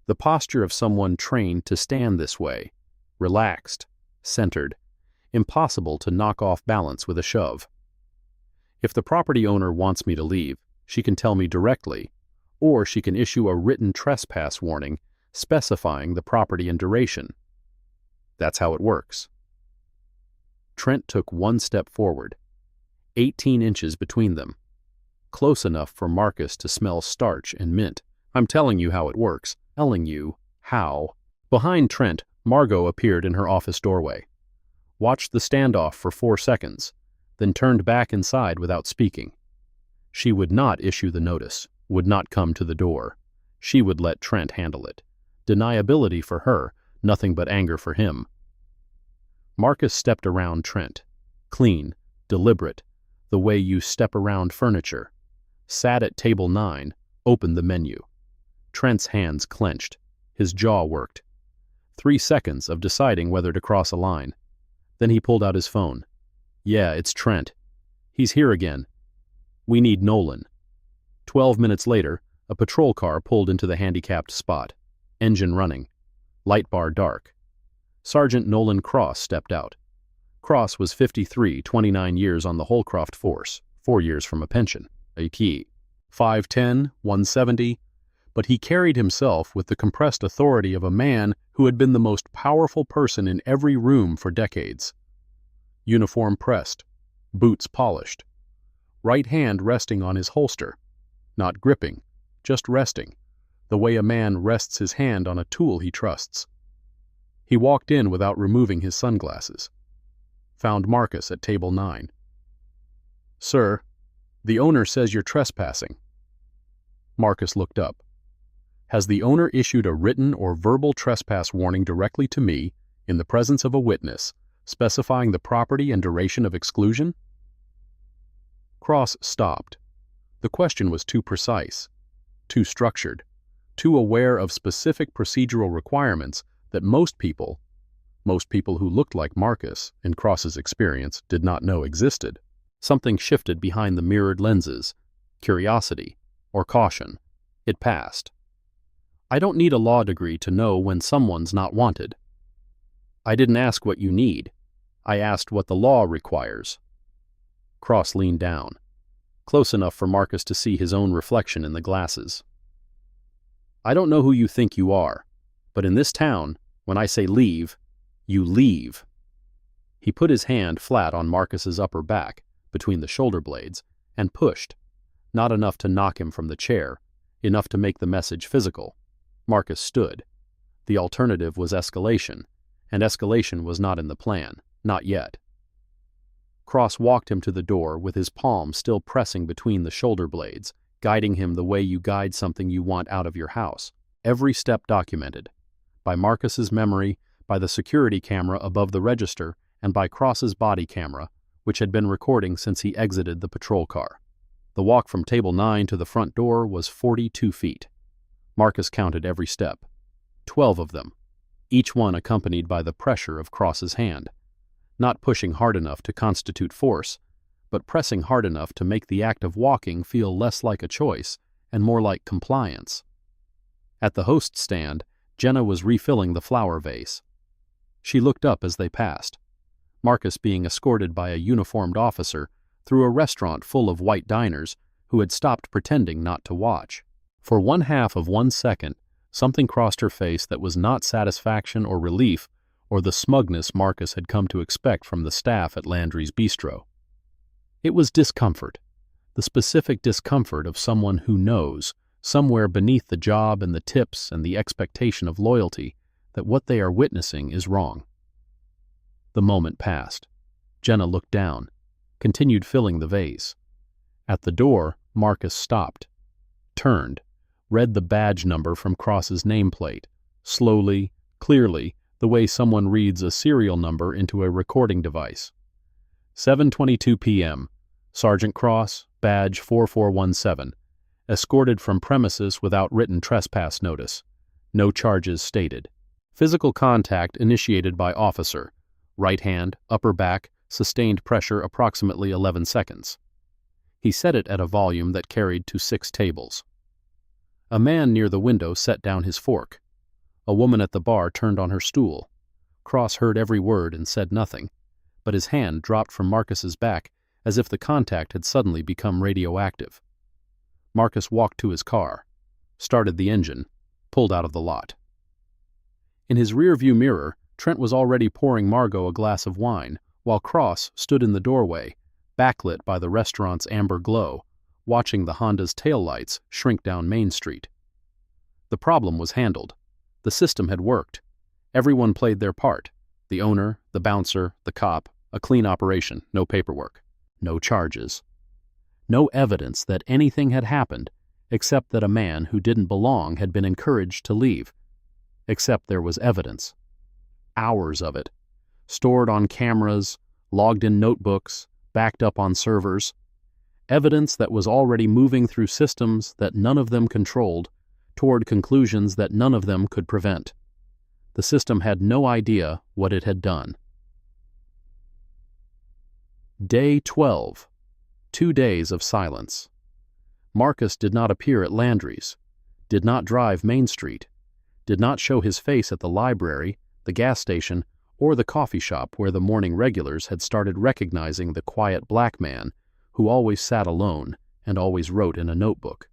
The posture of someone trained to stand this way, relaxed, centered, impossible to knock off balance with a shove. If the property owner wants me to leave, she can tell me directly, or she can issue a written trespass warning specifying the property and duration. That's how it works. Trent took one step forward, 18 inches between them, close enough for Marcus to smell starch and mint. "I'm telling you how it works. Telling you how." Behind Trent, Margot appeared in her office doorway, watched the standoff for 4 seconds, then turned back inside without speaking. She would not issue the notice, would not come to the door. She would let Trent handle it. Deniability for her, nothing but anger for him. Marcus stepped around Trent, clean, deliberate, the way you step around furniture. Sat at table 9, opened the menu. Trent's hands clenched, his jaw worked. 3 seconds of deciding whether to cross a line. Then he pulled out his phone. "Yeah, it's Trent. He's here again. We need Nolan." 12 minutes later, a patrol car pulled into the handicapped spot. Engine running. Light bar dark. Sergeant Nolan Cross stepped out. Cross was 53, 29 years on the Holcroft force, 4 years from a pension. A.T. 5'10", 170, but he carried himself with the compressed authority of a man who had been the most powerful person in every room for decades. Uniform pressed, boots polished, right hand resting on his holster, not gripping, just resting, the way a man rests his hand on a tool he trusts. He walked in without removing his sunglasses. Found Marcus at table 9. "Sir, the owner says you're trespassing." Marcus looked up. "Has the owner issued a written or verbal trespass warning directly to me, in the presence of a witness, specifying the property and duration of exclusion?" Cross stopped. The question was too precise, too structured, too aware of specific procedural requirements that most people who looked like Marcus, in Cross's experience, did not know existed. Something shifted behind the mirrored lenses, curiosity or caution. It passed. "I don't need a law degree to know when someone's not wanted." "I didn't ask what you need. I asked what the law requires." Cross leaned down, close enough for Marcus to see his own reflection in the glasses. "I don't know who you think you are, but in this town, When I say leave, you leave." He put his hand flat on Marcus's upper back, between the shoulder blades, and pushed, not enough to knock him from the chair, enough to make the message physical. Marcus stood. The alternative was escalation, and escalation was not in the plan, not yet. Cross walked him to the door with his palm still pressing between the shoulder blades, guiding him the way you guide something you want out of your house. Every step documented. By Marcus's memory, by the security camera above the register, and by Cross's body camera, which had been recording since he exited the patrol car. The walk from table 9 to the front door was 42 feet. Marcus counted every step. 12 of them, each one accompanied by the pressure of Cross's hand. Not pushing hard enough to constitute force, but pressing hard enough to make the act of walking feel less like a choice and more like compliance. At the host stand, Jenna was refilling the flower vase. She looked up as they passed, Marcus being escorted by a uniformed officer through a restaurant full of white diners who had stopped pretending not to watch. For 1/2 of 1 second, something crossed her face that was not satisfaction or relief or the smugness Marcus had come to expect from the staff at Landry's Bistro. It was discomfort, the specific discomfort of someone who knows, somewhere beneath the job and the tips and the expectation of loyalty, that what they are witnessing is wrong. The moment passed. Jenna looked down, continued filling the vase. At the door, Marcus stopped, turned, read the badge number from Cross's nameplate, slowly, clearly, the way someone reads a serial number into a recording device. 7:22 p.m. Sergeant Cross, badge 4417. Escorted from premises without written trespass notice. No charges stated. Physical contact initiated by officer. Right hand, upper back, sustained pressure approximately 11 seconds. He set it at a volume that carried to 6 tables. A man near the window set down his fork. A woman at the bar turned on her stool. Cross heard every word and said nothing, but his hand dropped from Marcus's back as if the contact had suddenly become radioactive. Marcus walked to his car, started the engine, pulled out of the lot. In his rearview mirror, Trent was already pouring Margot a glass of wine, while Cross stood in the doorway, backlit by the restaurant's amber glow, watching the Honda's taillights shrink down Main Street. The problem was handled. The system had worked. Everyone played their part. The owner, the bouncer, the cop, a clean operation, no paperwork, no charges. No evidence that anything had happened, except that a man who didn't belong had been encouraged to leave. Except there was evidence. Hours of it. Stored on cameras, logged in notebooks, backed up on servers. Evidence that was already moving through systems that none of them controlled, toward conclusions that none of them could prevent. The system had no idea what it had done. Day 12. 2 days of silence. Marcus did not appear at Landry's, did not drive Main Street, did not show his face at the library, the gas station, or the coffee shop where the morning regulars had started recognizing the quiet black man who always sat alone and always wrote in a notebook.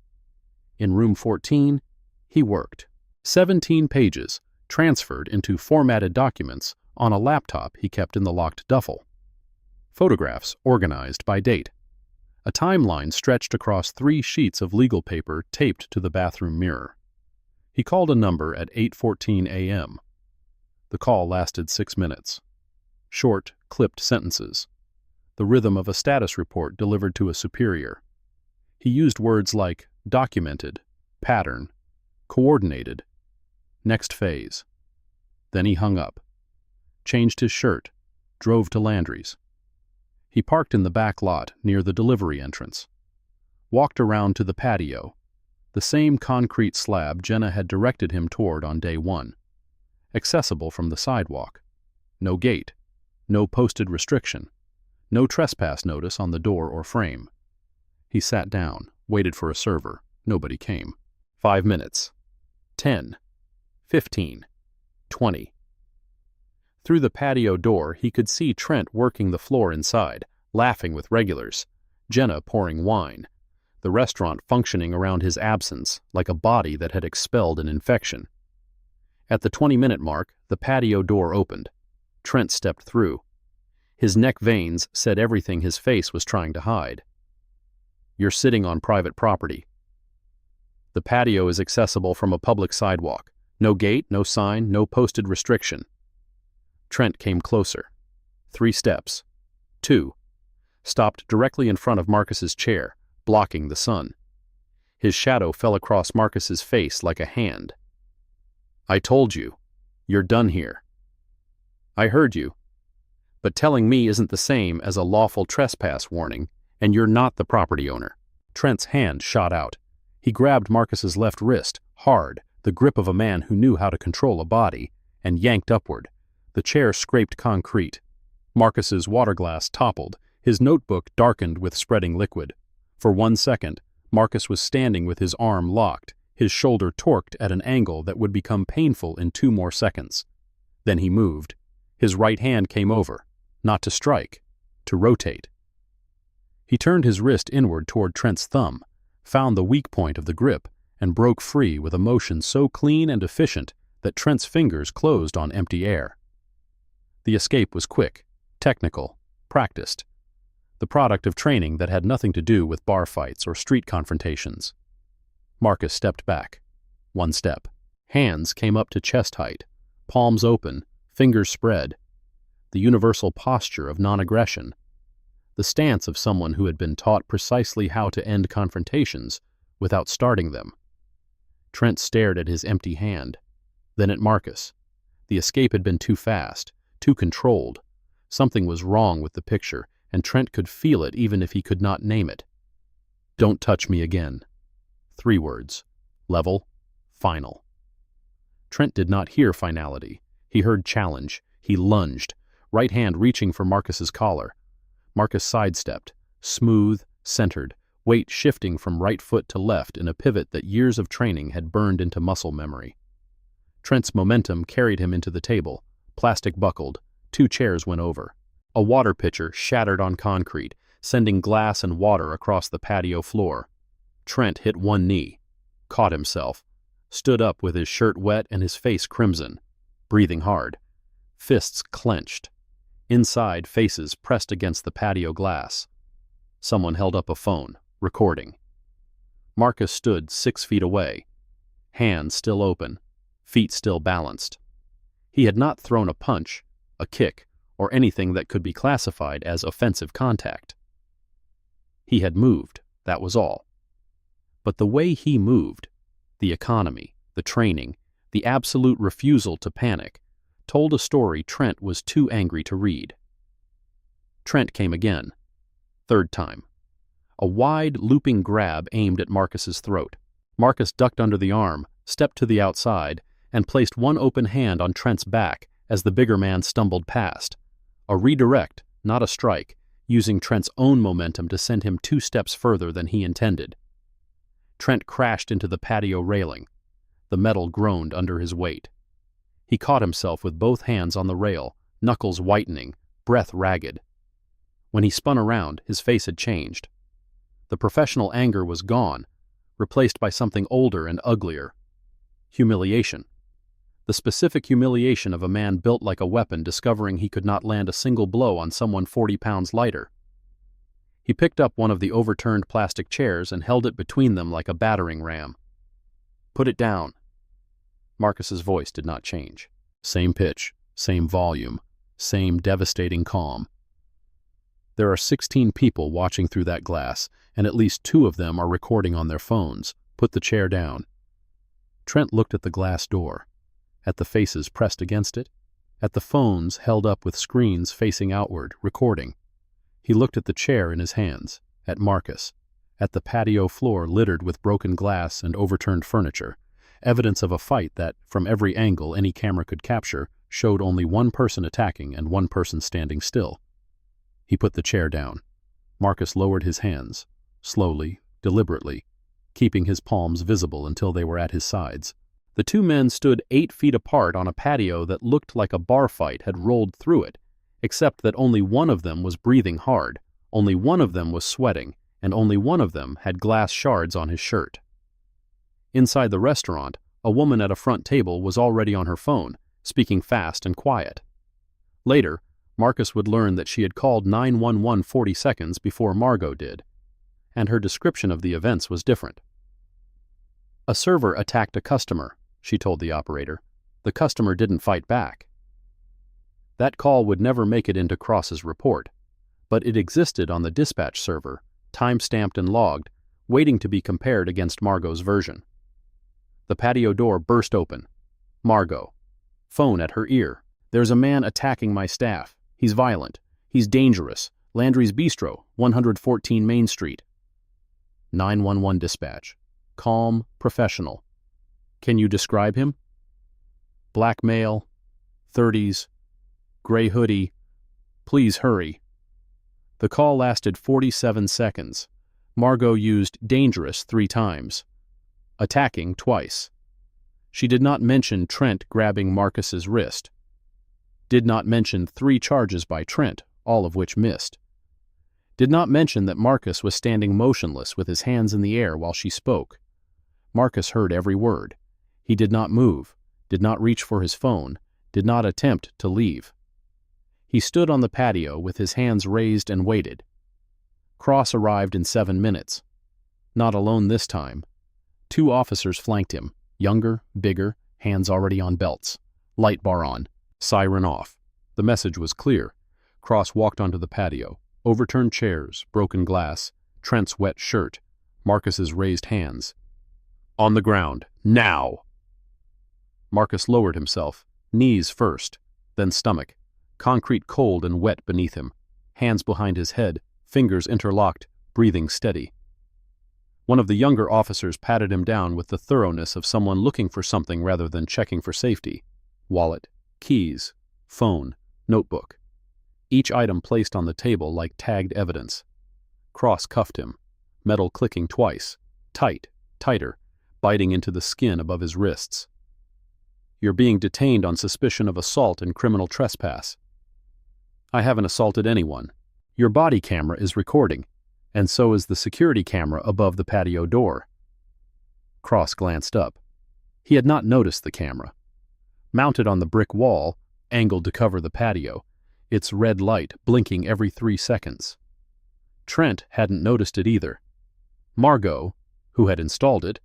In room 14, he worked. 17 pages, transferred into formatted documents on a laptop he kept in the locked duffel. Photographs organized by date. A timeline stretched across 3 sheets of legal paper taped to the bathroom mirror. He called a number at 8:14 a.m. The call lasted 6 minutes. Short, clipped sentences. The rhythm of a status report delivered to a superior. He used words like documented, pattern, coordinated, next phase. Then he hung up, changed his shirt, drove to Landry's. He parked in the back lot near the delivery entrance. Walked around to the patio, the same concrete slab Jenna had directed him toward on day 1. Accessible from the sidewalk. No gate, no posted restriction, no trespass notice on the door or frame. He sat down, waited for a server. Nobody came. 5 minutes. 10. 15. 20. Through the patio door, he could see Trent working the floor inside, laughing with regulars, Jenna pouring wine, the restaurant functioning around his absence like a body that had expelled an infection. At the 20-minute mark, the patio door opened. Trent stepped through. His neck veins said everything his face was trying to hide. "You're sitting on private property. The patio is accessible from a public sidewalk. No gate, no sign, no posted restriction." Trent came closer. 3 steps. 2. Stopped directly in front of Marcus's chair, blocking the sun. His shadow fell across Marcus's face like a hand. "I told you. You're done here." "I heard you. But telling me isn't the same as a lawful trespass warning, and you're not the property owner." Trent's hand shot out. He grabbed Marcus's left wrist, hard, the grip of a man who knew how to control a body, and yanked upward. The chair scraped concrete. Marcus's water glass toppled. His notebook darkened with spreading liquid. For 1 second, Marcus was standing with his arm locked, his shoulder torqued at an angle that would become painful in 2 more seconds. Then he moved. His right hand came over, not to strike, to rotate. He turned his wrist inward toward Trent's thumb, found the weak point of the grip, and broke free with a motion so clean and efficient that Trent's fingers closed on empty air. The escape was quick, technical, practiced, the product of training that had nothing to do with bar fights or street confrontations. Marcus stepped back. 1 step. Hands came up to chest height, palms open, fingers spread. The universal posture of non-aggression. The stance of someone who had been taught precisely how to end confrontations without starting them. Trent stared at his empty hand, then at Marcus. The escape had been too fast, too controlled. Something was wrong with the picture, and Trent could feel it even if he could not name it. "Don't touch me again." 3 words. Level. Final. Trent did not hear finality. He heard challenge. He lunged, right hand reaching for Marcus's collar. Marcus sidestepped, smooth, centered, weight shifting from right foot to left in a pivot that years of training had burned into muscle memory. Trent's momentum carried him into the table. Plastic buckled. 2 chairs went over. A water pitcher shattered on concrete, sending glass and water across the patio floor. Trent hit 1 knee, caught himself, stood up with his shirt wet and his face crimson, breathing hard. Fists clenched. Inside, faces pressed against the patio glass. Someone held up a phone, recording. Marcus stood 6 feet away, hands still open, feet still balanced. He had not thrown a punch, a kick, or anything that could be classified as offensive contact. He had moved, that was all. But the way he moved, the economy, the training, the absolute refusal to panic, told a story Trent was too angry to read. Trent came again. 3rd time. A wide, looping grab aimed at Marcus's throat. Marcus ducked under the arm, stepped to the outside, and placed one open hand on Trent's back as the bigger man stumbled past. A redirect, not a strike, using Trent's own momentum to send him 2 steps further than he intended. Trent crashed into the patio railing. The metal groaned under his weight. He caught himself with both hands on the rail, knuckles whitening, breath ragged. When he spun around, his face had changed. The professional anger was gone, replaced by something older and uglier. Humiliation. The specific humiliation of a man built like a weapon discovering he could not land a single blow on someone 40 pounds lighter. He picked up one of the overturned plastic chairs and held it between them like a battering ram. "Put it down." Marcus's voice did not change. Same pitch, same volume, same devastating calm. "There are 16 people watching through that glass, and at least 2 of them are recording on their phones. Put the chair down." Trent looked at the glass door, at the faces pressed against it, at the phones held up with screens facing outward, recording. He looked at the chair in his hands, at Marcus, at the patio floor littered with broken glass and overturned furniture, evidence of a fight that, from every angle any camera could capture, showed only one person attacking and one person standing still. He put the chair down. Marcus lowered his hands, slowly, deliberately, keeping his palms visible until they were at his sides. The 2 men stood 8 feet apart on a patio that looked like a bar fight had rolled through it, except that only one of them was breathing hard, only one of them was sweating, and only one of them had glass shards on his shirt. Inside the restaurant, A woman at a front table was already on her phone, speaking fast and quiet. Later, Marcus would learn that she had called 911 40 seconds before Margot did, and her description of the events was different. A server attacked a customer, she told the operator. The customer didn't fight back. That call would never make it into Cross's report, but it existed on the dispatch server, time-stamped and logged, waiting to be compared against Margot's version. The patio door burst open. Margot. Phone at her ear. There's a man attacking my staff. He's violent. He's dangerous. Landry's Bistro, 114 Main Street. 911 dispatch. Calm, professional. Can you describe him? Black male, 30s, gray hoodie. Please hurry. The call lasted 47 seconds. Margot used dangerous 3 times. Attacking twice. She did not mention Trent grabbing Marcus's wrist. Did not mention 3 charges by Trent, all of which missed. Did not mention that Marcus was standing motionless with his hands in the air while she spoke. Marcus heard every word. He did not move, did not reach for his phone, did not attempt to leave. He stood on the patio with his hands raised and waited. Cross arrived in 7 minutes. Not alone this time. 2 officers flanked him, younger, bigger, hands already on belts. Light bar on, siren off. The message was clear. Cross walked onto the patio. Overturned chairs, broken glass, Trent's wet shirt, Marcus's raised hands. On the ground, now! Marcus lowered himself, knees first, then stomach, concrete cold and wet beneath him, hands behind his head, fingers interlocked, breathing steady. One of the younger officers patted him down with the thoroughness of someone looking for something rather than checking for safety. Wallet, keys, phone, notebook. Each item placed on the table like tagged evidence. Cross cuffed him, metal clicking twice, tight, tighter, biting into the skin above his wrists. You're being detained on suspicion of assault and criminal trespass. I haven't assaulted anyone. Your body camera is recording, and so is the security camera above the patio door. Cross glanced up. He had not noticed the camera. Mounted on the brick wall, angled to cover the patio, its red light blinking every 3 seconds. Trent hadn't noticed it either. Margot, who had installed it,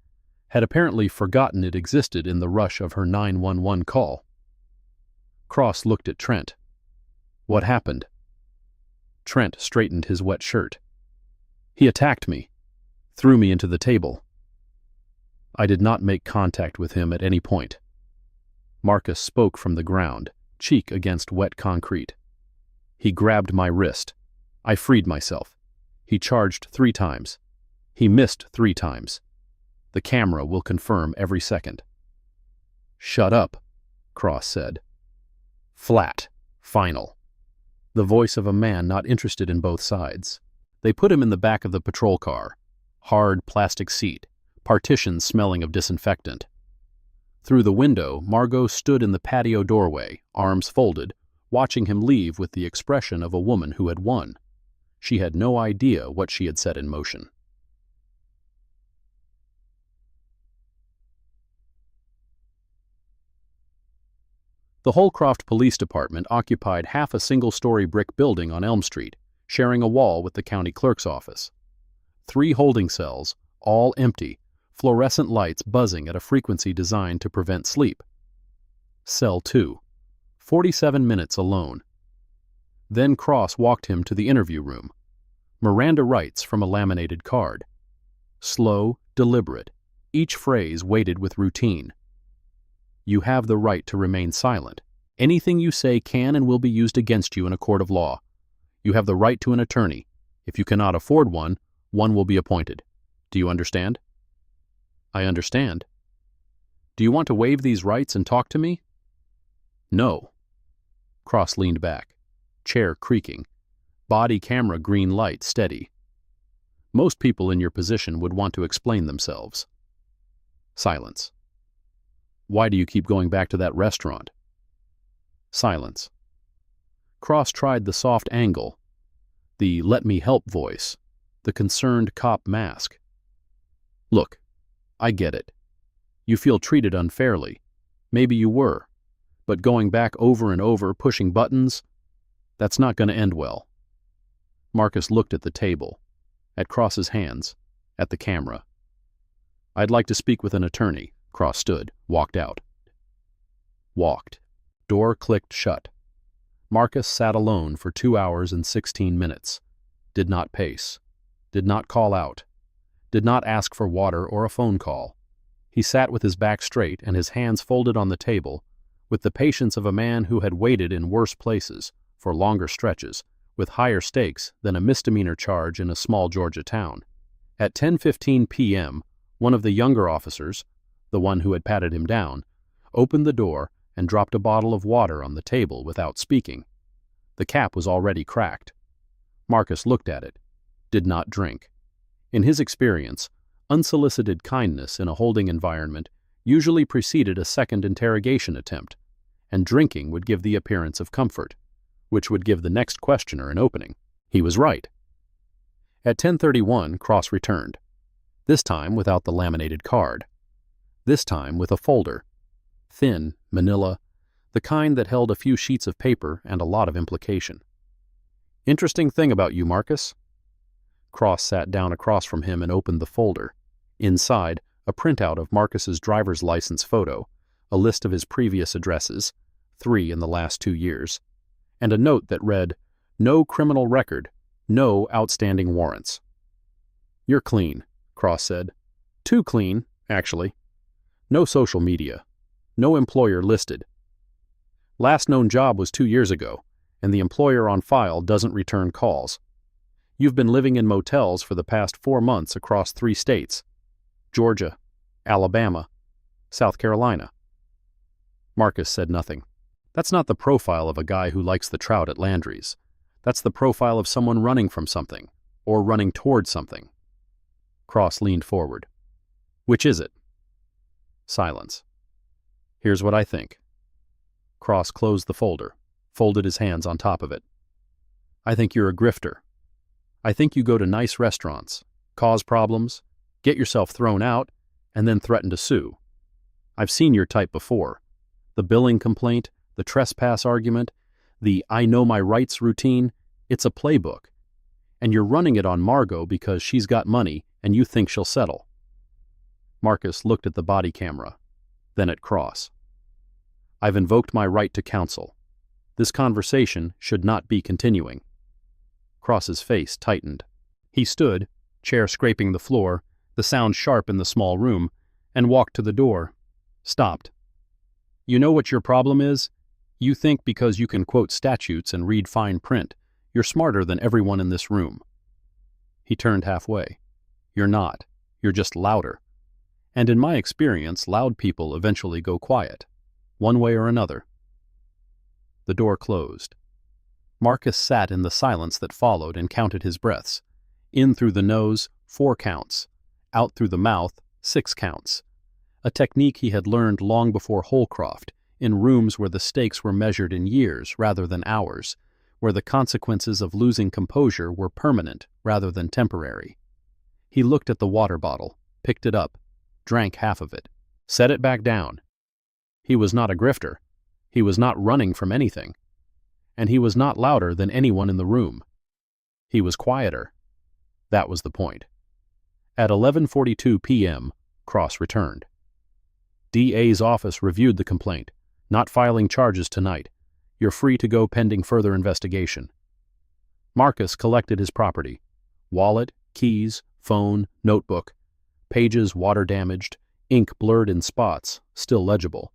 had apparently forgotten it existed in the rush of her 911 call. Cross looked at Trent. What happened? Trent straightened his wet shirt. He attacked me, threw me into the table. I did not make contact with him at any point. Marcus spoke from the ground, cheek against wet concrete. He grabbed my wrist. I freed myself. He charged 3 times. He missed 3 times. The camera will confirm every second. Shut up, Cross said. Flat, final. The voice of a man not interested in both sides. They put him in the back of the patrol car. Hard plastic seat, partitions smelling of disinfectant. Through the window, Margot stood in the patio doorway, arms folded, watching him leave with the expression of a woman who had won. She had no idea what she had set in motion. The Holcroft Police Department occupied half a single-story brick building on Elm Street, sharing a wall with the county clerk's office. 3 holding cells, all empty, fluorescent lights buzzing at a frequency designed to prevent sleep. Cell 2. 47 minutes alone. Then Cross walked him to the interview room. Miranda rights from a laminated card. Slow, deliberate, each phrase weighted with routine. You have the right to remain silent. Anything you say can and will be used against you in a court of law. You have the right to an attorney. If you cannot afford one, one will be appointed. Do you understand? I understand. Do you want to waive these rights and talk to me? No. Cross leaned back, chair creaking, body camera green light steady. Most people in your position would want to explain themselves. Silence. Why do you keep going back to that restaurant? Silence. Cross tried the soft angle, the let me help voice, the concerned cop mask. Look, I get it. You feel treated unfairly. Maybe you were. But going back over and over, pushing buttons, that's not going to end well. Marcus looked at the table, at Cross's hands, at the camera. I'd like to speak with an attorney. Cross stood, walked out. Walked. Door clicked shut. Marcus sat alone for 2 hours and 16 minutes. Did not pace. Did not call out. Did not ask for water or a phone call. He sat with his back straight and his hands folded on the table, with the patience of a man who had waited in worse places, for longer stretches, with higher stakes than a misdemeanor charge in a small Georgia town. At 10:15 p.m., one of the younger officers, the one who had patted him down, opened the door and dropped a bottle of water on the table without speaking. The cap was already cracked. Marcus looked at it, did not drink. In his experience, unsolicited kindness in a holding environment usually preceded a second interrogation attempt, and drinking would give the appearance of comfort, which would give the next questioner an opening. He was right. At 10:31, Cross returned, this time without the laminated card. This time with a folder. Thin, manila, the kind that held a few sheets of paper and a lot of implication. Interesting thing about you, Marcus. Cross sat down across from him and opened the folder. Inside, a printout of Marcus's driver's license photo, a list of his previous addresses, 3 in the last 2 years, and a note that read, "No criminal record, no outstanding warrants." "You're clean," Cross said. "Too clean, actually. No social media. No employer listed. Last known job was 2 years ago, and the employer on file doesn't return calls. You've been living in motels for the past 4 months across 3 states. Georgia, Alabama, South Carolina." Marcus said nothing. That's not the profile of a guy who likes the trout at Landry's. That's the profile of someone running from something, or running toward something. Cross leaned forward. "Which is it?" Silence. "Here's what I think." Cross closed the folder, folded his hands on top of it. "I think you're a grifter. I think you go to nice restaurants, cause problems, get yourself thrown out, and then threaten to sue. I've seen your type before. The billing complaint, the trespass argument, the I know my rights routine, it's a playbook. And you're running it on Margot because she's got money and you think she'll settle." Marcus looked at the body camera, then at Cross. "I've invoked my right to counsel. This conversation should not be continuing." Cross's face tightened. He stood, chair scraping the floor, the sound sharp in the small room, and walked to the door. Stopped. "You know what your problem is? You think because you can quote statutes and read fine print, you're smarter than everyone in this room." He turned halfway. "You're not. You're just louder. And in my experience, loud people eventually go quiet, one way or another." The door closed. Marcus sat in the silence that followed and counted his breaths. In through the nose, 4 counts. Out through the mouth, 6 counts. A technique he had learned long before Holcroft, in rooms where the stakes were measured in years rather than hours, where the consequences of losing composure were permanent rather than temporary. He looked at the water bottle, picked it up, drank half of it, set it back down. He was not a grifter. He was not running from anything. And he was not louder than anyone in the room. He was quieter. That was the point. At 11:42 p.m., Cross returned. DA's office reviewed the complaint. Not filing charges tonight. You're free to go pending further investigation. Marcus collected his property. Wallet, keys, phone, notebook. Pages water-damaged, ink blurred in spots, still legible.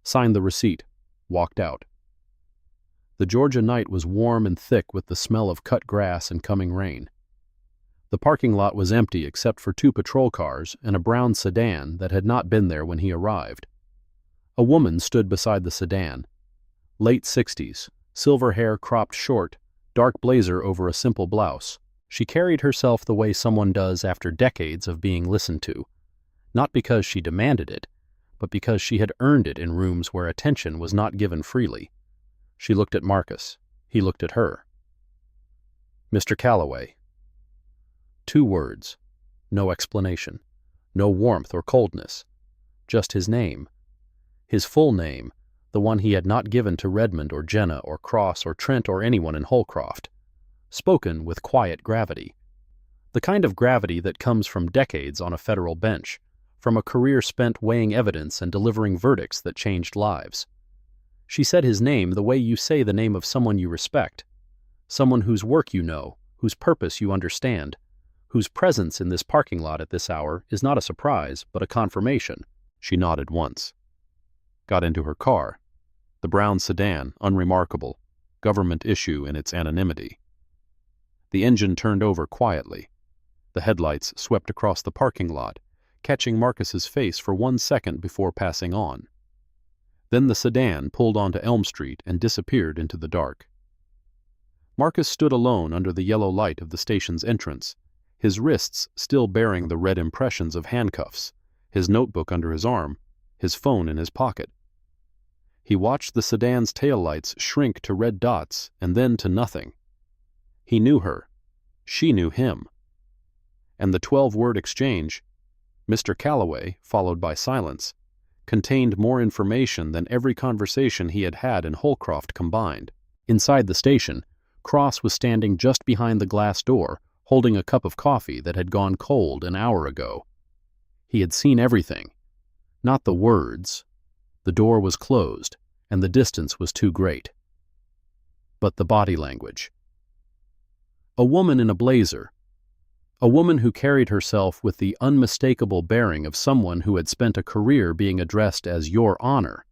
Signed the receipt. Walked out. The Georgia night was warm and thick with the smell of cut grass and coming rain. The parking lot was empty except for 2 patrol cars and a brown sedan that had not been there when he arrived. A woman stood beside the sedan. Late 60s, silver hair cropped short, dark blazer over a simple blouse. She carried herself the way someone does after decades of being listened to, not because she demanded it, but because she had earned it in rooms where attention was not given freely. She looked at Marcus. He looked at her. "Mr. Calloway." 2 words. No explanation. No warmth or coldness. just his name. His full name, the one he had not given to Redmond or Jenna or Cross or Trent or anyone in Holcroft. Spoken with quiet gravity. The kind of gravity that comes from decades on a federal bench, from a career spent weighing evidence and delivering verdicts that changed lives. She said his name the way you say the name of someone you respect, someone whose work you know, whose purpose you understand, whose presence in this parking lot at this hour is not a surprise, but a confirmation. She nodded once. Got into her car. The brown sedan, unremarkable, government issue in its anonymity. The engine turned over quietly. The headlights swept across the parking lot, catching Marcus's face for 1 second before passing on. Then the sedan pulled onto Elm Street and disappeared into the dark. Marcus stood alone under the yellow light of the station's entrance, his wrists still bearing the red impressions of handcuffs, his notebook under his arm, his phone in his pocket. He watched the sedan's taillights shrink to red dots and then to nothing. He knew her. She knew him. And the 12-word exchange, Mr. Calloway, followed by silence, contained more information than every conversation he had had in Holcroft combined. Inside the station, Cross was standing just behind the glass door, holding a cup of coffee that had gone cold an hour ago. He had seen everything. Not the words. The door was closed, and the distance was too great. But the body language. A woman in a blazer. A woman who carried herself with the unmistakable bearing of someone who had spent a career being addressed as Your Honor,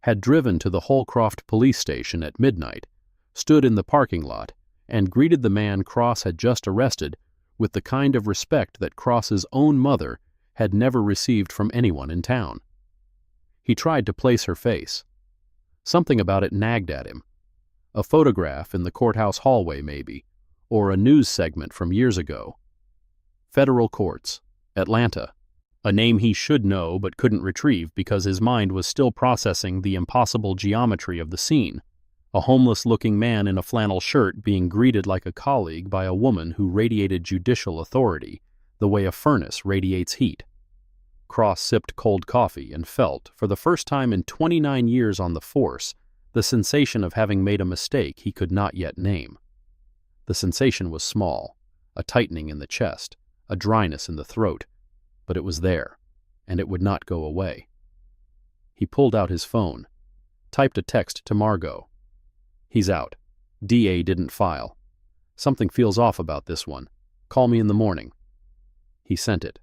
had driven to the Holcroft police station at midnight, stood in the parking lot, and greeted the man Cross had just arrested with the kind of respect that Cross's own mother had never received from anyone in town. He tried to place her face. Something about it nagged at him. A photograph in the courthouse hallway, maybe, or a news segment from years ago. Federal Courts, Atlanta. A name he should know but couldn't retrieve because his mind was still processing the impossible geometry of the scene. A homeless-looking man in a flannel shirt being greeted like a colleague by a woman who radiated judicial authority, the way a furnace radiates heat. Cross sipped cold coffee and felt, for the first time in 29 years on the force, the sensation of having made a mistake he could not yet name. The sensation was small, a tightening in the chest, a dryness in the throat, but it was there, and it would not go away. He pulled out his phone, typed a text to Margot. He's out. DA didn't file. Something feels off about this one. Call me in the morning. He sent it,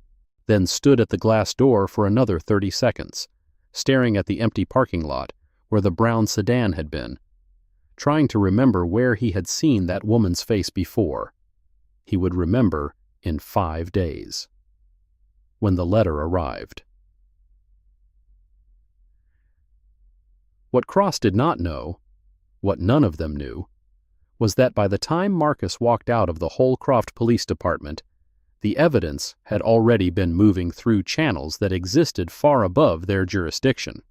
then stood at the glass door for another 30 seconds, staring at the empty parking lot where the brown sedan had been, trying to remember where he had seen that woman's face before. He would remember in 5 days. When the letter arrived. What Cross did not know, what none of them knew, was that by the time Marcus walked out of the Holcroft Police Department, the evidence had already been moving through channels that existed far above their jurisdiction.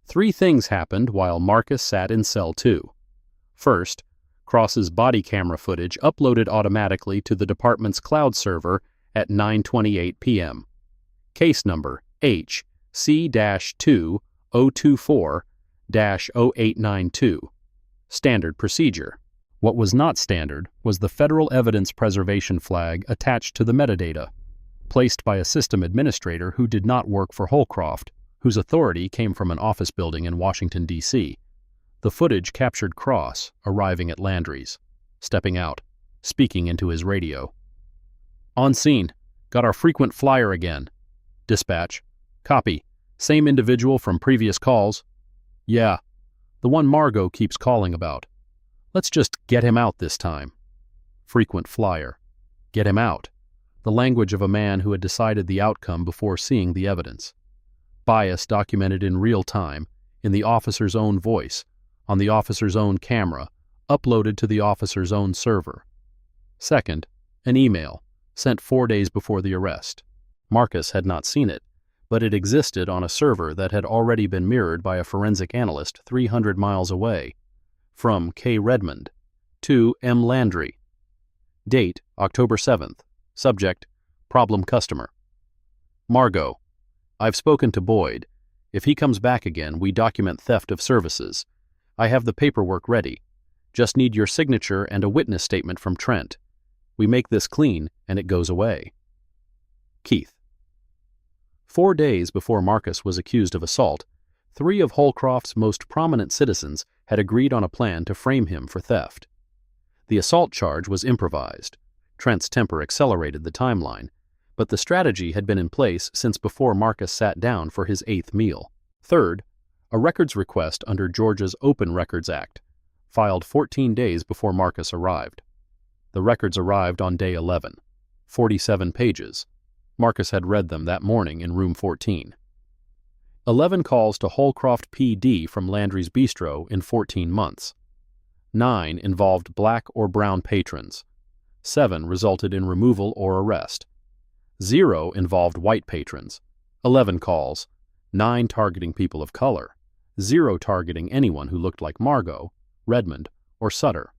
3 things happened while Marcus sat in cell 2. First, Cross's body camera footage uploaded automatically to the department's cloud server at 9:28 p.m. Case number HC-2024-0892. Standard procedure. What was not standard was the federal evidence preservation flag attached to the metadata, placed by a system administrator who did not work for Holcroft, whose authority came from an office building in Washington, D.C. The footage captured Cross arriving at Landry's, stepping out, speaking into his radio. On scene. Got our frequent flyer again. Dispatch. Copy. Same individual from previous calls. Yeah. The one Margot keeps calling about. Let's just get him out this time. Frequent flyer. Get him out. The language of a man who had decided the outcome before seeing the evidence. Bias documented in real time, in the officer's own voice, on the officer's own camera, uploaded to the officer's own server. Second, an email, sent 4 days before the arrest. Marcus had not seen it, but it existed on a server that had already been mirrored by a forensic analyst 300 miles away. From K. Redmond to M. Landry. Date, October 7th. Subject, problem customer. Margot. I've spoken to Boyd. If he comes back again, we document theft of services. I have the paperwork ready. Just need your signature and a witness statement from Trent. We make this clean, and it goes away. Keith. 4 days before Marcus was accused of assault, 3 of Holcroft's most prominent citizens had agreed on a plan to frame him for theft. The assault charge was improvised. Trent's temper accelerated the timeline, but the strategy had been in place since before Marcus sat down for his 8th meal. Third, a records request under Georgia's Open Records Act, filed 14 days before Marcus arrived. The records arrived on day 11, 47 pages. Marcus had read them that morning in room 14. 11 calls to Holcroft PD from Landry's Bistro in 14 months. 9 involved black or brown patrons. 7 resulted in removal or arrest. 0 involved white patrons. 11 calls. 9 targeting people of color. 0 targeting anyone who looked like Margot, Redmond, or Sutter.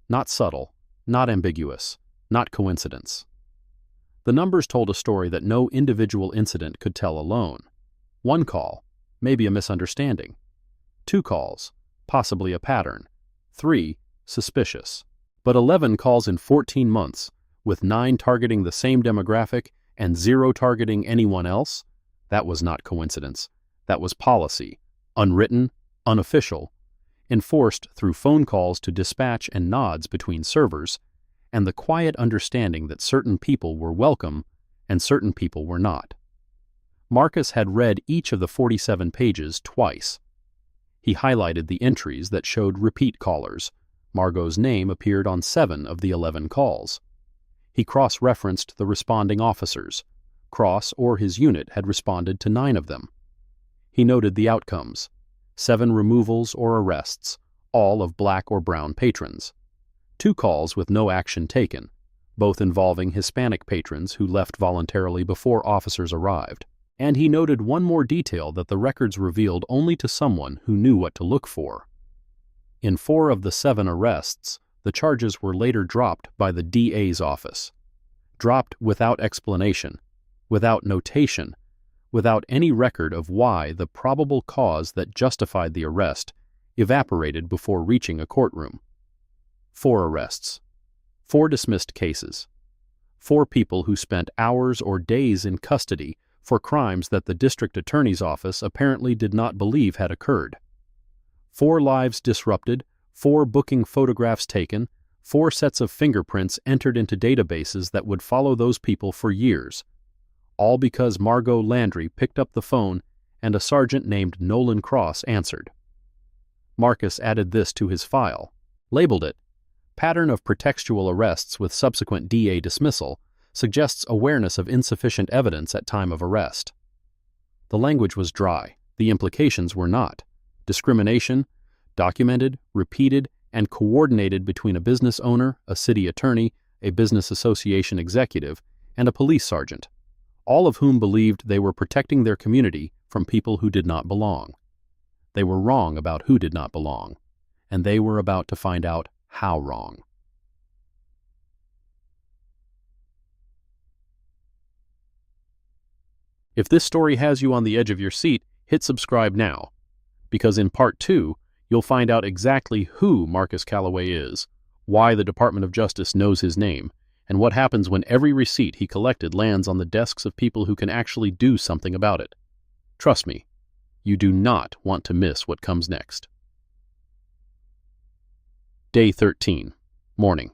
Not subtle, not ambiguous, not coincidence. The numbers told a story that no individual incident could tell alone. 1 call, maybe a misunderstanding. 2 calls, possibly a pattern. 3, suspicious. But 11 calls in 14 months, with 9 targeting the same demographic and 0 targeting anyone else? That was not coincidence. That was policy, unwritten, unofficial, enforced through phone calls to dispatch and nods between servers, and the quiet understanding that certain people were welcome and certain people were not. Marcus had read each of the 47 pages twice. He highlighted the entries that showed repeat callers. Margot's name appeared on 7 of the 11 calls. He cross-referenced the responding officers. Cross or his unit had responded to 9 of them. He noted the outcomes: 7 removals or arrests, all of black or brown patrons. 2 calls with no action taken, both involving Hispanic patrons who left voluntarily before officers arrived. And he noted one more detail that the records revealed only to someone who knew what to look for. In 4 of the 7 arrests, the charges were later dropped by the DA's office. Dropped without explanation, without notation, without any record of why the probable cause that justified the arrest evaporated before reaching a courtroom. 4 arrests. 4 dismissed cases. 4 people who spent hours or days in custody for crimes that the district attorney's office apparently did not believe had occurred. 4 lives disrupted, 4 booking photographs taken, 4 sets of fingerprints entered into databases that would follow those people for years. All because Margot Landry picked up the phone and a sergeant named Nolan Cross answered. Marcus added this to his file, labeled it, "Pattern of pretextual arrests with subsequent DA dismissal suggests awareness of insufficient evidence at time of arrest." The language was dry. The implications were not. Discrimination, documented, repeated, and coordinated between a business owner, a city attorney, a business association executive, and a police sergeant, all of whom believed they were protecting their community from people who did not belong. They were wrong about who did not belong, and they were about to find out how wrong. If this story has you on the edge of your seat, hit subscribe now, because in Part 2, you'll find out exactly who Marcus Callaway is, why the Department of Justice knows his name, and what happens when every receipt he collected lands on the desks of people who can actually do something about it. Trust me, you do not want to miss what comes next. Day 13. Morning.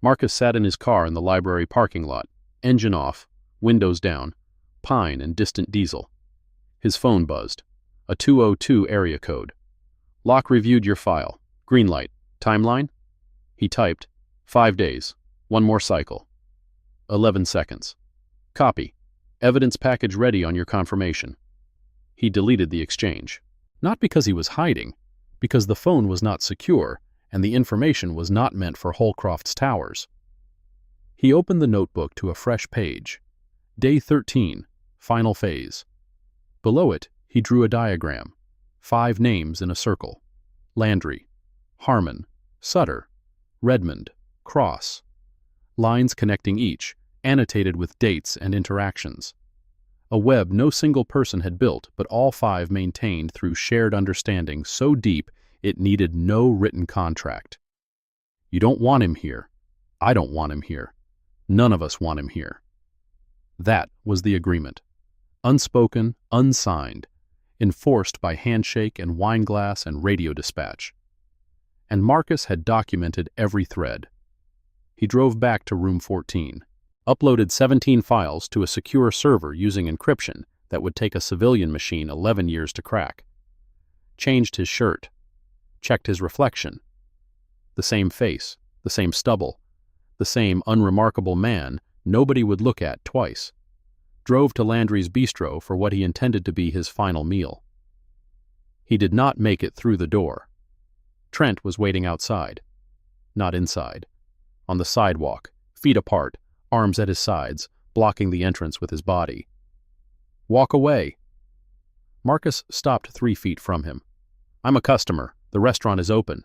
Marcus sat in his car in the library parking lot, engine off, windows down, pine and distant diesel. His phone buzzed. A 202 area code. Locke reviewed your file. Green light. Timeline? He typed, 5 days. 1 more cycle. 11 seconds. Copy. Evidence package ready on your confirmation. He deleted the exchange. Not because he was hiding, because the phone was not secure and the information was not meant for Holcroft's towers. He opened the notebook to a fresh page. Day 13, final phase. Below it, he drew a diagram. 5 names in a circle. Landry, Harmon, Sutter, Redmond, Cross. Lines connecting each, annotated with dates and interactions. a web no single person had built, but all five maintained through shared understanding so deep it needed no written contract. You don't want him here. I don't want him here. None of us want him here. That was the agreement. Unspoken, unsigned, enforced by handshake and wineglass and radio dispatch. And Marcus had documented every thread. He drove back to room 14, uploaded 17 files to a secure server using encryption that would take a civilian machine 11 years to crack. Changed his shirt, checked his reflection. The same face, the same stubble, the same unremarkable man nobody would look at twice. Drove to Landry's bistro for what he intended to be his final meal. He did not make it through the door. Trent was waiting outside, not inside, on the sidewalk, feet apart, arms at his sides, blocking the entrance with his body. Walk away. Marcus stopped 3 feet from him. I'm a customer. The restaurant is open.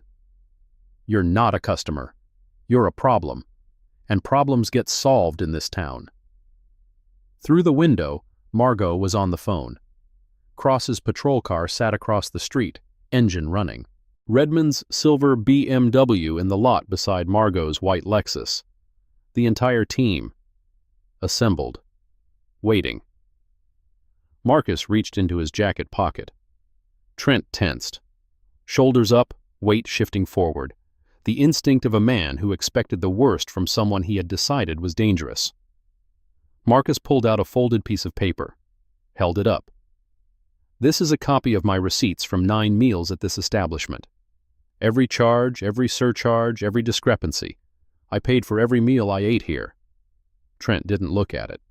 You're not a customer. You're a problem. And problems get solved in this town. Through the window, Margot was on the phone. Cross's patrol car sat across the street, engine running. Redmond's silver BMW in the lot beside Margot's white Lexus. The entire team. Assembled. Waiting. Marcus reached into his jacket pocket. Trent tensed. Shoulders up, weight shifting forward. The instinct of a man who expected the worst from someone he had decided was dangerous. Marcus pulled out a folded piece of paper. Held it up. This is a copy of my receipts from 9 meals at this establishment. Every charge, every surcharge, every discrepancy. I paid for every meal I ate here. Trent didn't look at it.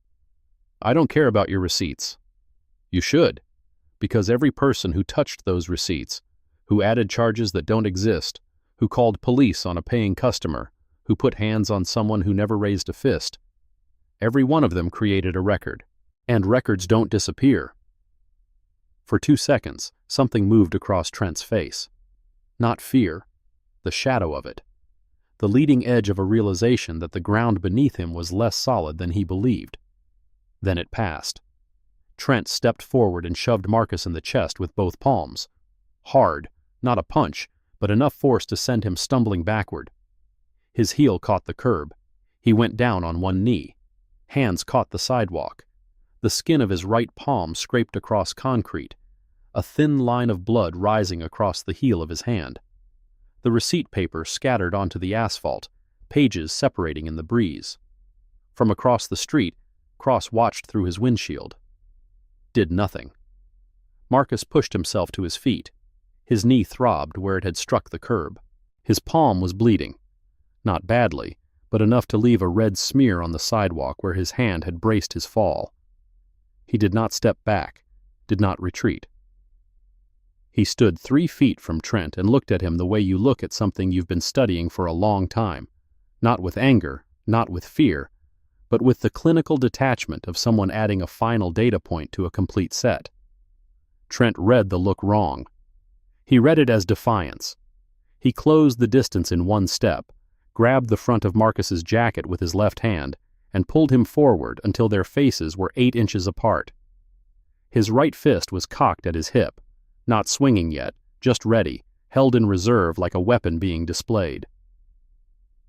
I don't care about your receipts. You should, because every person who touched those receipts, who added charges that don't exist, who called police on a paying customer, who put hands on someone who never raised a fist, every one of them created a record. And records don't disappear. For 2 seconds, something moved across Trent's face. Not fear, the shadow of it. The leading edge of a realization that the ground beneath him was less solid than he believed. Then it passed. Trent stepped forward and shoved Marcus in the chest with both palms. Hard, not a punch, but enough force to send him stumbling backward. His heel caught the curb. He went down on one knee. Hands caught the sidewalk. The skin of his right palm scraped across concrete, a thin line of blood rising across the heel of his hand. The receipt paper scattered onto the asphalt, pages separating in the breeze. From across the street, Cross watched through his windshield. Did nothing. Marcus pushed himself to his feet. His knee throbbed where it had struck the curb. His palm was bleeding. Not badly, but enough to leave a red smear on the sidewalk where his hand had braced his fall. He did not step back, did not retreat. He stood 3 feet from Trent and looked at him the way you look at something you've been studying for a long time, not with anger, not with fear, but with the clinical detachment of someone adding a final data point to a complete set. Trent read the look wrong. He read it as defiance. He closed the distance in 1 step, grabbed the front of Marcus's jacket with his left hand, and pulled him forward until their faces were 8 inches apart. His right fist was cocked at his hip, not swinging yet, just ready, held in reserve like a weapon being displayed.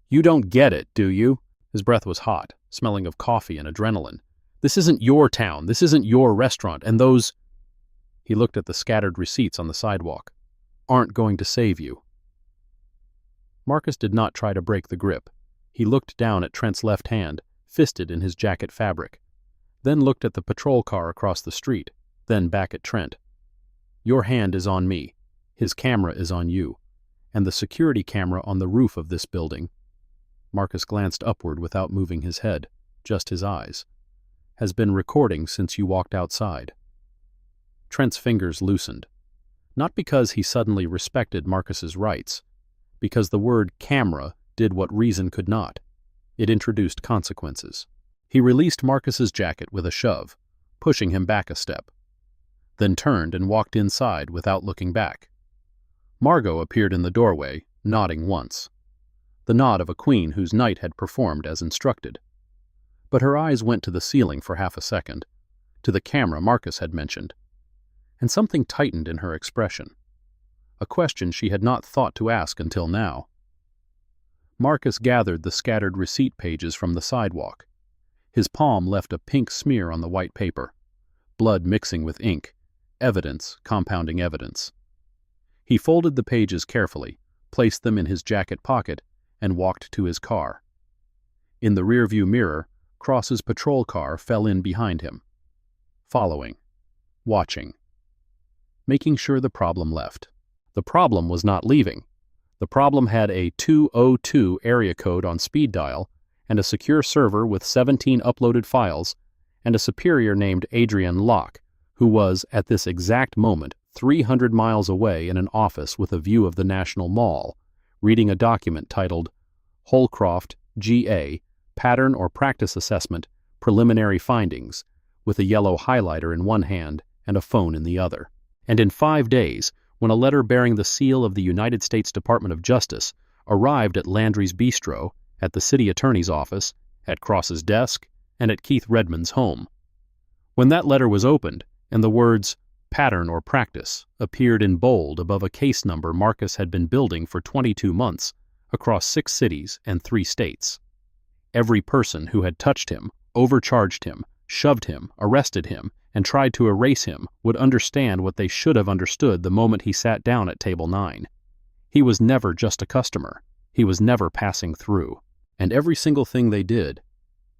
You don't get it, do you? His breath was hot, smelling of coffee and adrenaline. This isn't your town, this isn't your restaurant, and those... He looked at the scattered receipts on the sidewalk. Aren't going to save you. Marcus did not try to break the grip. He looked down at Trent's left hand, fisted in his jacket fabric, then looked at the patrol car across the street, then back at Trent. Your hand is on me, his camera is on you, and the security camera on the roof of this building, Marcus glanced upward without moving his head, just his eyes, has been recording since you walked outside. Trent's fingers loosened, not because he suddenly respected Marcus's rights, because the word camera did what reason could not. It introduced consequences. He released Marcus's jacket with a shove, pushing him back a step, then turned and walked inside without looking back. Margot appeared in the doorway, nodding once, the nod of a queen whose knight had performed as instructed. But her eyes went to the ceiling for half a second, to the camera Marcus had mentioned, and something tightened in her expression, a question she had not thought to ask until now. Marcus gathered the scattered receipt pages from the sidewalk. His palm left a pink smear on the white paper, blood mixing with ink, evidence compounding evidence. He folded the pages carefully, placed them in his jacket pocket, and walked to his car. In the rearview mirror, Cross's patrol car fell in behind him, following, watching, making sure the problem left. The problem was not leaving. The problem had a 202 area code on speed dial and a secure server with 17 uploaded files and a superior named Adrian Locke, who was, at this exact moment, 300 miles away in an office with a view of the National Mall, reading a document titled Holcroft, G.A., Pattern or Practice Assessment, Preliminary Findings, with a yellow highlighter in one hand and a phone in the other. And in 5 days, when a letter bearing the seal of the United States Department of Justice arrived at Landry's Bistro, at the city attorney's office, at Cross's desk, and at Keith Redmond's home. When that letter was opened, and the words pattern or practice appeared in bold above a case number Marcus had been building for 22 months across 6 cities and 3 states. Every person who had touched him, overcharged him, shoved him, arrested him, and tried to erase him would understand what they should have understood the moment he sat down at table 9. He was never just a customer. He was never passing through. And every single thing they did,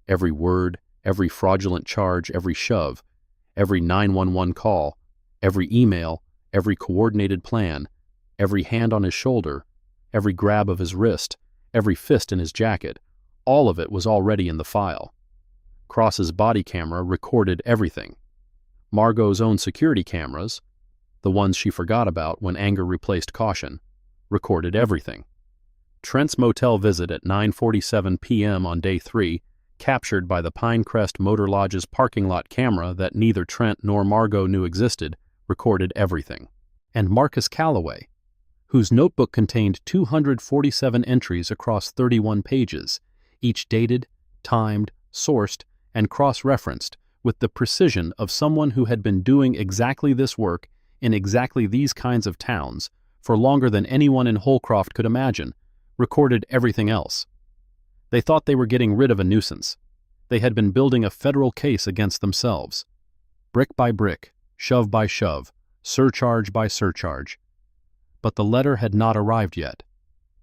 every word, every fraudulent charge, every shove, every 911 call, every email, every coordinated plan, every hand on his shoulder, every grab of his wrist, every fist in his jacket, all of it was already in the file. Cross's body camera recorded everything. Margot's own security cameras, the ones she forgot about when anger replaced caution, recorded everything. Trent's motel visit at 9:47 p.m. on day 3, captured by the Pinecrest Motor Lodge's parking lot camera that neither Trent nor Margot knew existed, recorded everything. And Marcus Calloway, whose notebook contained 247 entries across 31 pages, each dated, timed, sourced, and cross-referenced with the precision of someone who had been doing exactly this work in exactly these kinds of towns for longer than anyone in Holcroft could imagine, recorded everything else. They thought they were getting rid of a nuisance. They had been building a federal case against themselves. Brick by brick, shove by shove, surcharge by surcharge. But the letter had not arrived yet.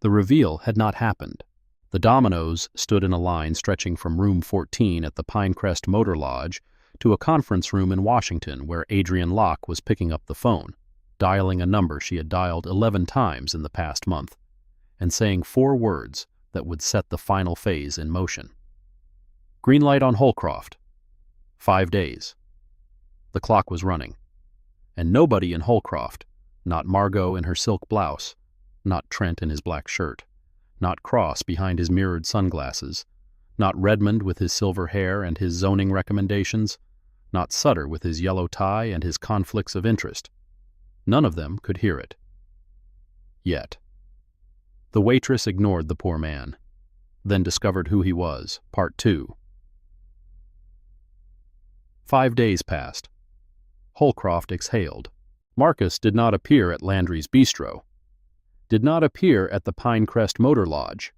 The reveal had not happened. The dominoes stood in a line stretching from room 14 at the Pinecrest Motor Lodge to a conference room in Washington where Adrian Locke was picking up the phone, dialing a number she had dialed 11 times in the past month, and saying 4 words that would set the final phase in motion. Green light on Holcroft. 5 days. The clock was running. And nobody in Holcroft, not Margot in her silk blouse, not Trent in his black shirt, not Cross behind his mirrored sunglasses, not Redmond with his silver hair and his zoning recommendations, not Sutter with his yellow tie and his conflicts of interest. None of them could hear it. Yet. The waitress ignored the poor man, then discovered who he was. Part 2. 5 days passed. Holcroft exhaled. Marcus did not appear at Landry's Bistro, did not appear at the Pinecrest Motor Lodge.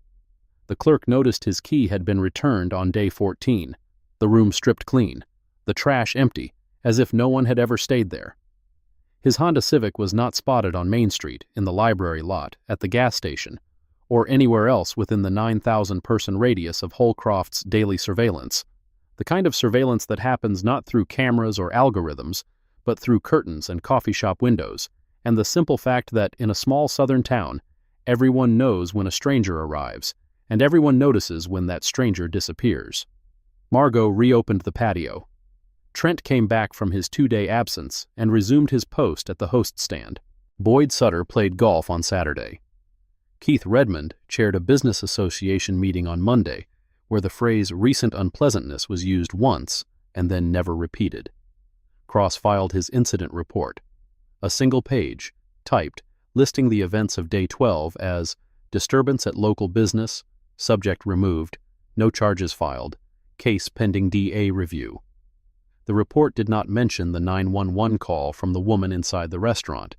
The clerk noticed his key had been returned on day 14, the room stripped clean, the trash empty, as if no one had ever stayed there. His Honda Civic was not spotted on Main Street, in the library lot, at the gas station, or anywhere else within the 9,000-person radius of Holcroft's daily surveillance, the kind of surveillance that happens not through cameras or algorithms, but through curtains and coffee shop windows, and the simple fact that in a small southern town, everyone knows when a stranger arrives, and everyone notices when that stranger disappears. Margot reopened the patio. Trent came back from his 2-day absence and resumed his post at the host stand. Boyd Sutter played golf on Saturday. Keith Redmond chaired a business association meeting on Monday, where the phrase recent unpleasantness was used once and then never repeated. Cross filed his incident report, a single page, typed, listing the events of day 12 as disturbance at local business, subject removed, no charges filed, case pending DA review. The report did not mention the 911 call from the woman inside the restaurant,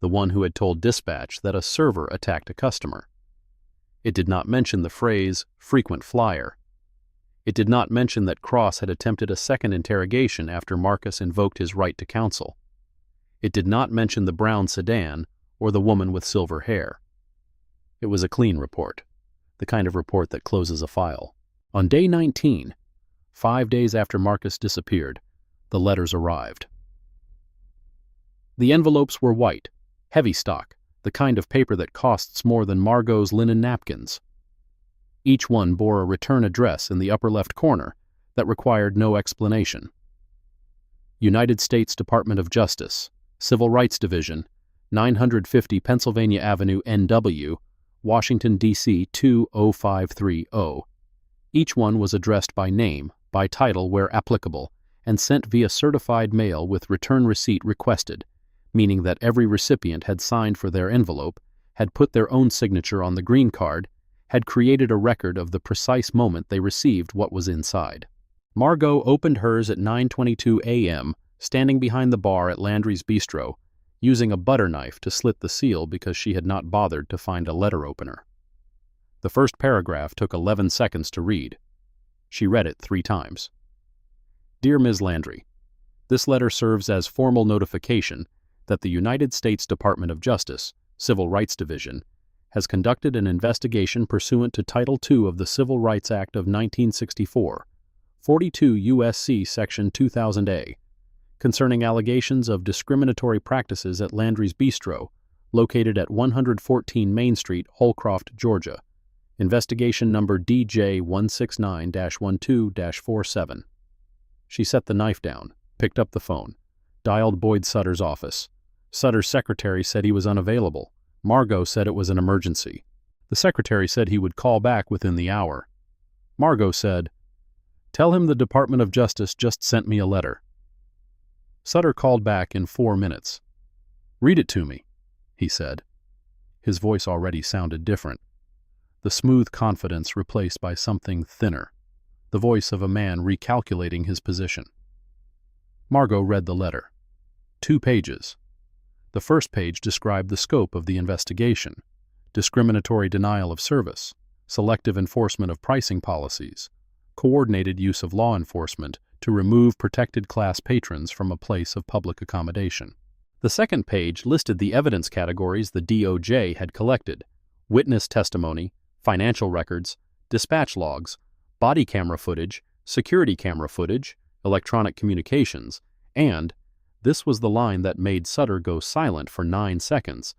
the one who had told dispatch that a server attacked a customer. It did not mention the phrase, frequent flyer. It did not mention that Cross had attempted a second interrogation after Marcus invoked his right to counsel. It did not mention the brown sedan or the woman with silver hair. It was a clean report, the kind of report that closes a file. On day 19, 5 days after Marcus disappeared, the letters arrived. The envelopes were white, heavy stock, the kind of paper that costs more than Margot's linen napkins. Each one bore a return address in the upper left corner that required no explanation. United States Department of Justice, Civil Rights Division, 950 Pennsylvania Avenue, NW, Washington, D.C. 20530. Each one was addressed by name, by title where applicable, and sent via certified mail with return receipt requested, meaning that every recipient had signed for their envelope, had put their own signature on the green card, had created a record of the precise moment they received what was inside. Margot opened hers at 9:22 a.m., standing behind the bar at Landry's Bistro, using a butter knife to slit the seal because she had not bothered to find a letter opener. The first paragraph took 11 seconds to read. She read it 3 times. Dear Ms. Landry, this letter serves as formal notification that the United States Department of Justice, Civil Rights Division, has conducted an investigation pursuant to Title II of the Civil Rights Act of 1964, 42 U.S.C. Section 2000A, concerning allegations of discriminatory practices at Landry's Bistro, located at 114 Main Street, Holcroft, Georgia. Investigation number DJ169-12-47. She set the knife down, picked up the phone, dialed Boyd Sutter's office. Sutter's secretary said he was unavailable. Margot said it was an emergency. The secretary said he would call back within the hour. Margot said, "Tell him the Department of Justice just sent me a letter." Sutter called back in 4 minutes. "Read it to me," he said. His voice already sounded different. The smooth confidence replaced by something thinner, the voice of a man recalculating his position. Margot read the letter. 2 pages. The first page described the scope of the investigation: discriminatory denial of service, selective enforcement of pricing policies, coordinated use of law enforcement to remove protected class patrons from a place of public accommodation. The second page listed the evidence categories the DOJ had collected: witness testimony, financial records, dispatch logs, body camera footage, security camera footage, electronic communications, and, this was the line that made Sutter go silent for 9 seconds,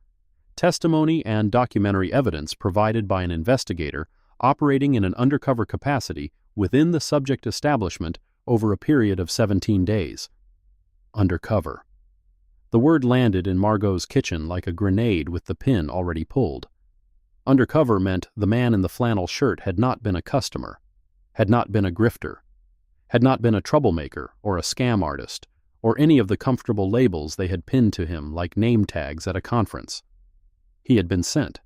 testimony and documentary evidence provided by an investigator operating in an undercover capacity within the subject establishment over a period of 17 days. Undercover. The word landed in Margot's kitchen like a grenade with the pin already pulled. Undercover meant the man in the flannel shirt had not been a customer, had not been a grifter, had not been a troublemaker or a scam artist, or any of the comfortable labels they had pinned to him like name tags at a conference. He had been sent,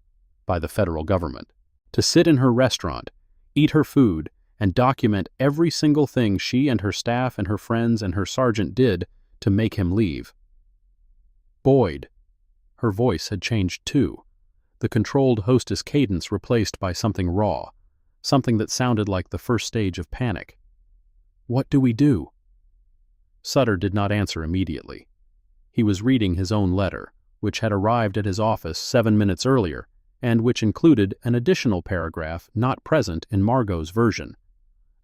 by the federal government, to sit in her restaurant, eat her food, and document every single thing she and her staff and her friends and her sergeant did to make him leave. Boyd. Her voice had changed too, the controlled hostess cadence replaced by something raw, something that sounded like the first stage of panic. What do we do? Sutter did not answer immediately. He was reading his own letter, which had arrived at his office 7 minutes earlier, and which included an additional paragraph not present in Margot's version,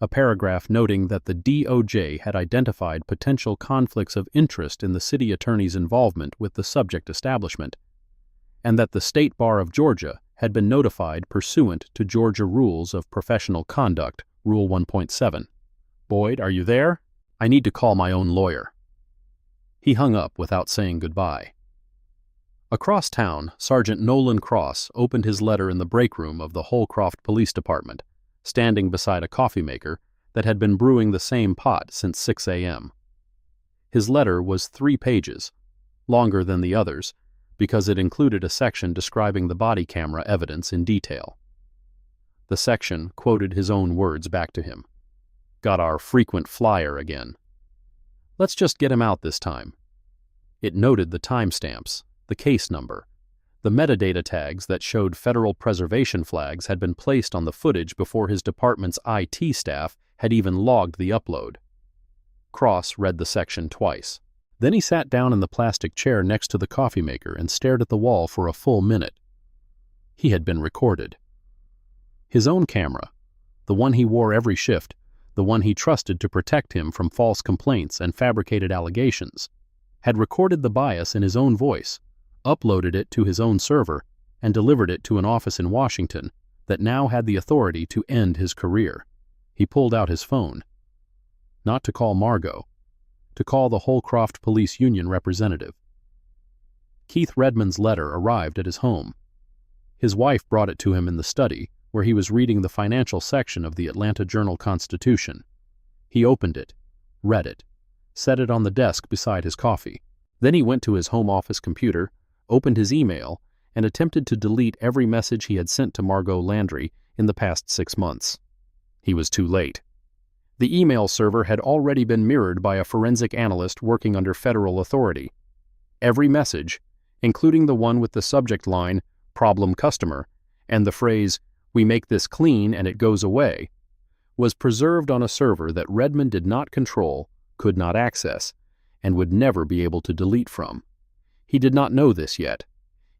a paragraph noting that the DOJ had identified potential conflicts of interest in the city attorney's involvement with the subject establishment, and that the State Bar of Georgia had been notified pursuant to Georgia Rules of Professional Conduct, Rule 1.7. "Boyd, are you there? I need to call my own lawyer." He hung up without saying goodbye. Across town, Sergeant Nolan Cross opened his letter in the break room of the Holcroft Police Department, standing beside a coffee maker that had been brewing the same pot since 6 a.m. His letter was 3 pages, longer than the others, because it included a section describing the body camera evidence in detail. The section quoted his own words back to him. "Got our frequent flyer again." Let's just get him out this time. It noted the timestamps, the case number. The metadata tags that showed federal preservation flags had been placed on the footage before his department's IT staff had even logged the upload. Cross read the section twice. Then he sat down in the plastic chair next to the coffee maker and stared at the wall for a full minute. He had been recorded. His own camera, the one he wore every shift, the one he trusted to protect him from false complaints and fabricated allegations, had recorded the bias in his own voice, uploaded it to his own server, and delivered it to an office in Washington that now had the authority to end his career. He pulled out his phone. Not to call Margot, to call the Holcroft Police Union representative. Keith Redmond's letter arrived at his home. His wife brought it to him in the study, where he was reading the financial section of the Atlanta Journal-Constitution. He opened it, read it, set it on the desk beside his coffee. Then he went to his home office computer, opened his email, and attempted to delete every message he had sent to Margot Landry in the past 6 months. He was too late. The email server had already been mirrored by a forensic analyst working under federal authority. Every message, including the one with the subject line, "Problem Customer," and the phrase, "We make this clean and it goes away," was preserved on a server that Redmond did not control, could not access, and would never be able to delete from. He did not know this yet.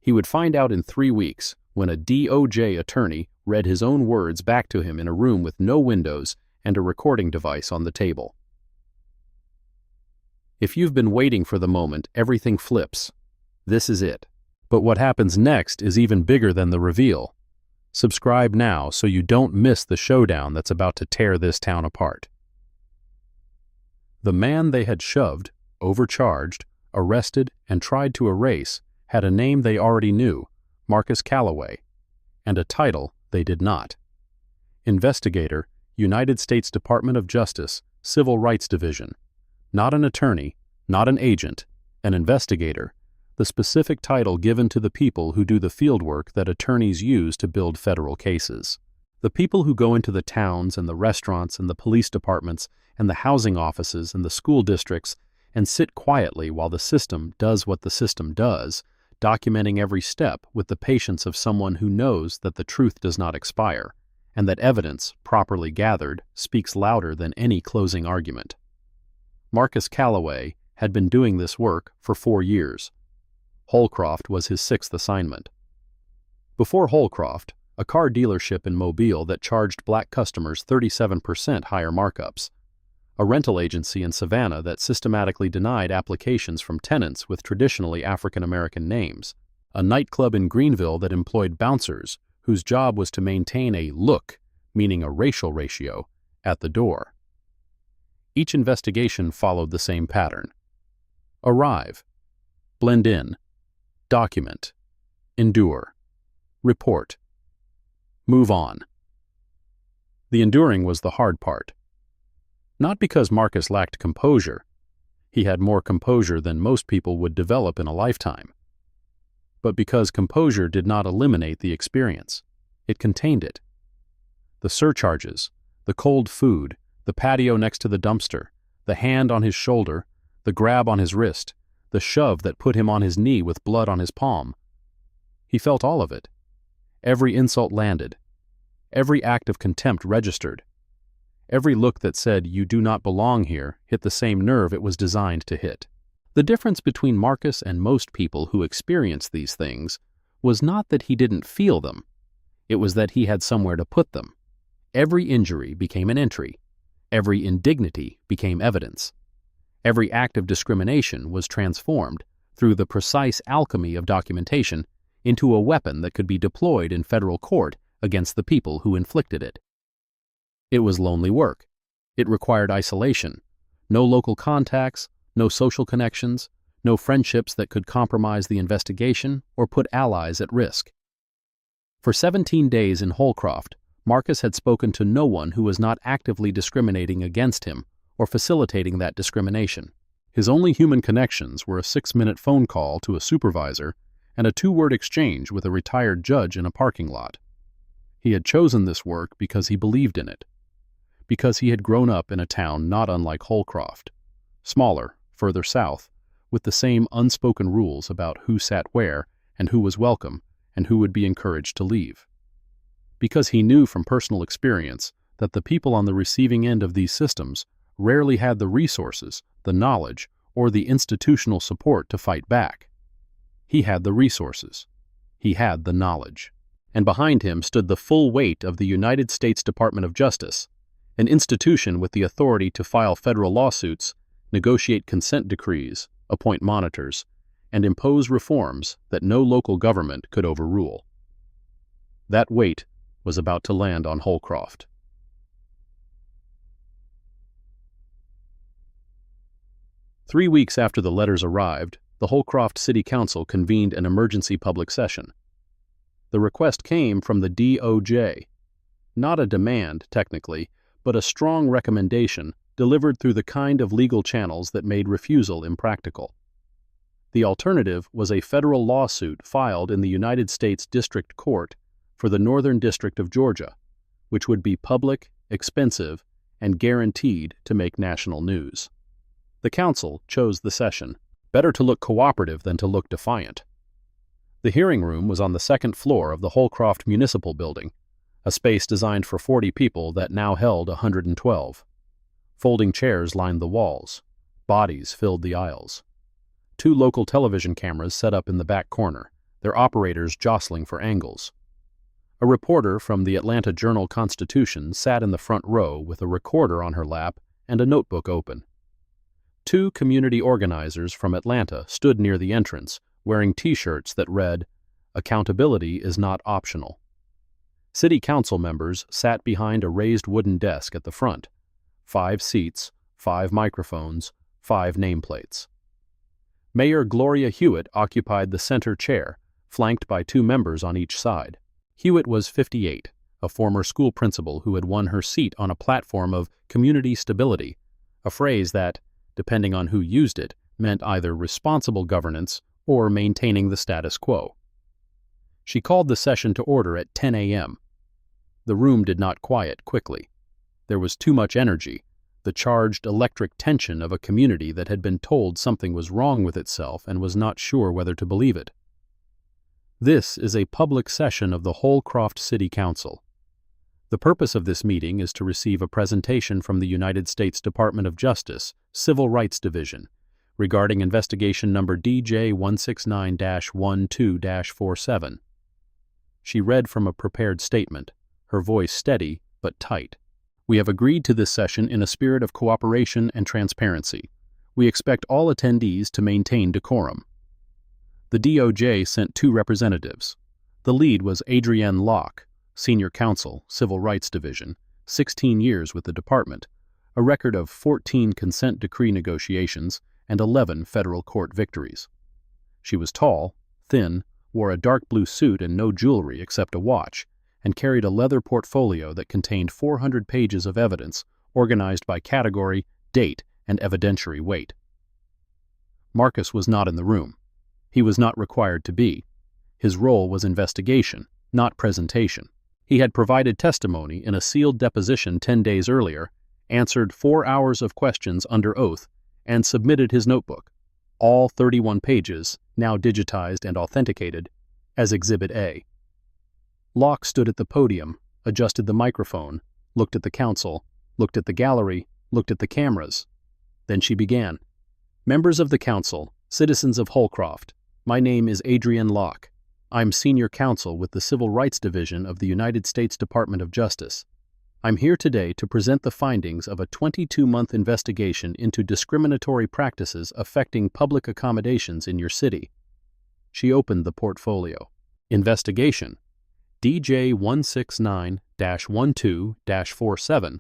He would find out in 3 weeks when a DOJ attorney read his own words back to him in a room with no windows and a recording device on the table. If you've been waiting for the moment everything flips, this is it. But what happens next is even bigger than the reveal. Subscribe now so you don't miss the showdown that's about to tear this town apart. The man they had shoved, overcharged, arrested, and tried to erase had a name they already knew, Marcus Calloway, and a title they did not. Investigator, United States Department of Justice, Civil Rights Division. Not an attorney, not an agent, an investigator, the specific title given to the people who do the fieldwork that attorneys use to build federal cases. The people who go into the towns and the restaurants and the police departments and the housing offices and the school districts and sit quietly while the system does what the system does, documenting every step with the patience of someone who knows that the truth does not expire, and that evidence, properly gathered, speaks louder than any closing argument. Marcus Calloway had been doing this work for 4 years. Holcroft was his 6th assignment. Before Holcroft, a car dealership in Mobile that charged black customers 37% higher markups, a rental agency in Savannah that systematically denied applications from tenants with traditionally African-American names, a nightclub in Greenville that employed bouncers whose job was to maintain a look, meaning a racial ratio, at the door. Each investigation followed the same pattern. Arrive, blend in, document, endure, report, move on. The enduring was the hard part. Not because Marcus lacked composure. He had more composure than most people would develop in a lifetime. But because composure did not eliminate the experience. It contained it. The surcharges, the cold food, the patio next to the dumpster, the hand on his shoulder, the grab on his wrist, the shove that put him on his knee with blood on his palm. He felt all of it. Every insult landed. Every act of contempt registered. Every look that said, "You do not belong here," hit the same nerve it was designed to hit. The difference between Marcus and most people who experienced these things was not that he didn't feel them. It was that he had somewhere to put them. Every injury became an entry. Every indignity became evidence. Every act of discrimination was transformed, through the precise alchemy of documentation, into a weapon that could be deployed in federal court against the people who inflicted it. It was lonely work. It required isolation. No local contacts, no social connections, no friendships that could compromise the investigation or put allies at risk. For 17 days in Holcroft, Marcus had spoken to no one who was not actively discriminating against him or facilitating that discrimination. His only human connections were a 6-minute phone call to a supervisor and a 2-word exchange with a retired judge in a parking lot. He had chosen this work because he believed in it, because he had grown up in a town not unlike Holcroft, smaller, further south, with the same unspoken rules about who sat where and who was welcome and who would be encouraged to leave. Because he knew from personal experience that the people on the receiving end of these systems rarely had the resources, the knowledge, or the institutional support to fight back. He had the resources. He had the knowledge. And behind him stood the full weight of the United States Department of Justice, an institution with the authority to file federal lawsuits, negotiate consent decrees, appoint monitors, and impose reforms that no local government could overrule. That weight was about to land on Holcroft. Three weeks after the letters arrived, the Holcroft City Council convened an emergency public session. The request came from the DOJ. Not a demand, technically, but a strong recommendation delivered through the kind of legal channels that made refusal impractical. The alternative was a federal lawsuit filed in the United States District Court for the Northern District of Georgia, which would be public, expensive, and guaranteed to make national news. The council chose the session. Better to look cooperative than to look defiant. The hearing room was on the second floor of the Holcroft Municipal Building, a space designed for 40 people that now held 112. Folding chairs lined the walls. Bodies filled the aisles. 2 local television cameras set up in the back corner, their operators jostling for angles. A reporter from the Atlanta Journal-Constitution sat in the front row with a recorder on her lap and a notebook open. 2 community organizers from Atlanta stood near the entrance, wearing T-shirts that read, "Accountability is not optional." City council members sat behind a raised wooden desk at the front. 5 seats, 5 microphones, 5 nameplates. Mayor Gloria Hewitt occupied the center chair, flanked by 2 members on each side. Hewitt was 58, a former school principal who had won her seat on a platform of community stability, a phrase that, depending on who used it, meant either responsible governance or maintaining the status quo. She called the session to order at 10 a.m. The room did not quiet quickly. There was too much energy, the charged electric tension of a community that had been told something was wrong with itself and was not sure whether to believe it. This is a public session of the Holcroft City Council. The purpose of this meeting is to receive a presentation from the United States Department of Justice, Civil Rights Division, regarding investigation number DJ169-12-47. She read from a prepared statement, her voice steady but tight. We have agreed to this session in a spirit of cooperation and transparency. We expect all attendees to maintain decorum. The DOJ sent 2 representatives. The lead was Adrienne Locke, Senior Counsel, Civil Rights Division, 16 years with the department, a record of 14 consent decree negotiations and 11 federal court victories. She was tall, thin, wore a dark blue suit and no jewelry except a watch, and carried a leather portfolio that contained 400 pages of evidence organized by category, date, and evidentiary weight. Marcus was not in the room. He was not required to be. His role was investigation, not presentation. He had provided testimony in a sealed deposition 10 days earlier, answered 4 hours of questions under oath, and submitted his notebook, all 31 pages, now digitized and authenticated, as Exhibit A. Locke stood at the podium, adjusted the microphone, looked at the council, looked at the gallery, looked at the cameras. Then she began. Members of the council, citizens of Holcroft, my name is Adrienne Locke. I'm Senior Counsel with the Civil Rights Division of the United States Department of Justice. I'm here today to present the findings of a 22-month investigation into discriminatory practices affecting public accommodations in your city. She opened the portfolio. Investigation DJ169-12-47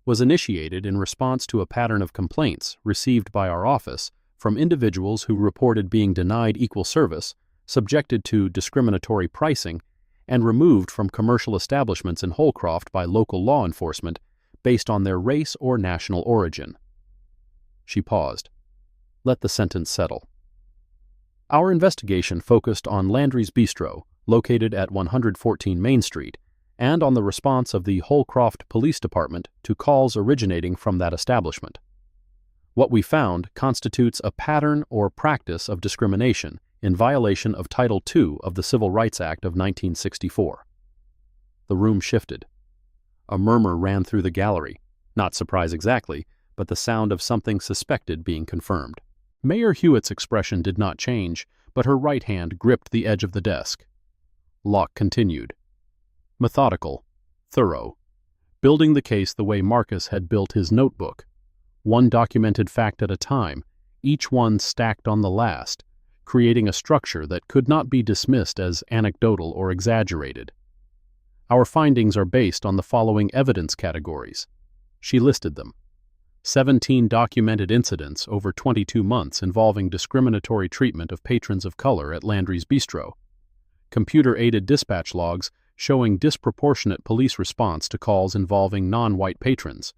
was initiated in response to a pattern of complaints received by our office from individuals who reported being denied equal service, subjected to discriminatory pricing, and removed from commercial establishments in Holcroft by local law enforcement based on their race or national origin. She paused. Let the sentence settle. Our investigation focused on Landry's Bistro, located at 114 Main Street, and on the response of the Holcroft Police Department to calls originating from that establishment. What we found constitutes a pattern or practice of discrimination in violation of Title II of the Civil Rights Act of 1964. The room shifted. A murmur ran through the gallery, not surprise exactly, but the sound of something suspected being confirmed. Mayor Hewitt's expression did not change, but her right hand gripped the edge of the desk. Locke continued. Methodical, thorough, building the case the way Marcus had built his notebook, one documented fact at a time, each one stacked on the last, creating a structure that could not be dismissed as anecdotal or exaggerated. Our findings are based on the following evidence categories. She listed them. 17 documented incidents over 22 months involving discriminatory treatment of patrons of color at Landry's Bistro. Computer-aided dispatch logs showing disproportionate police response to calls involving non-white patrons.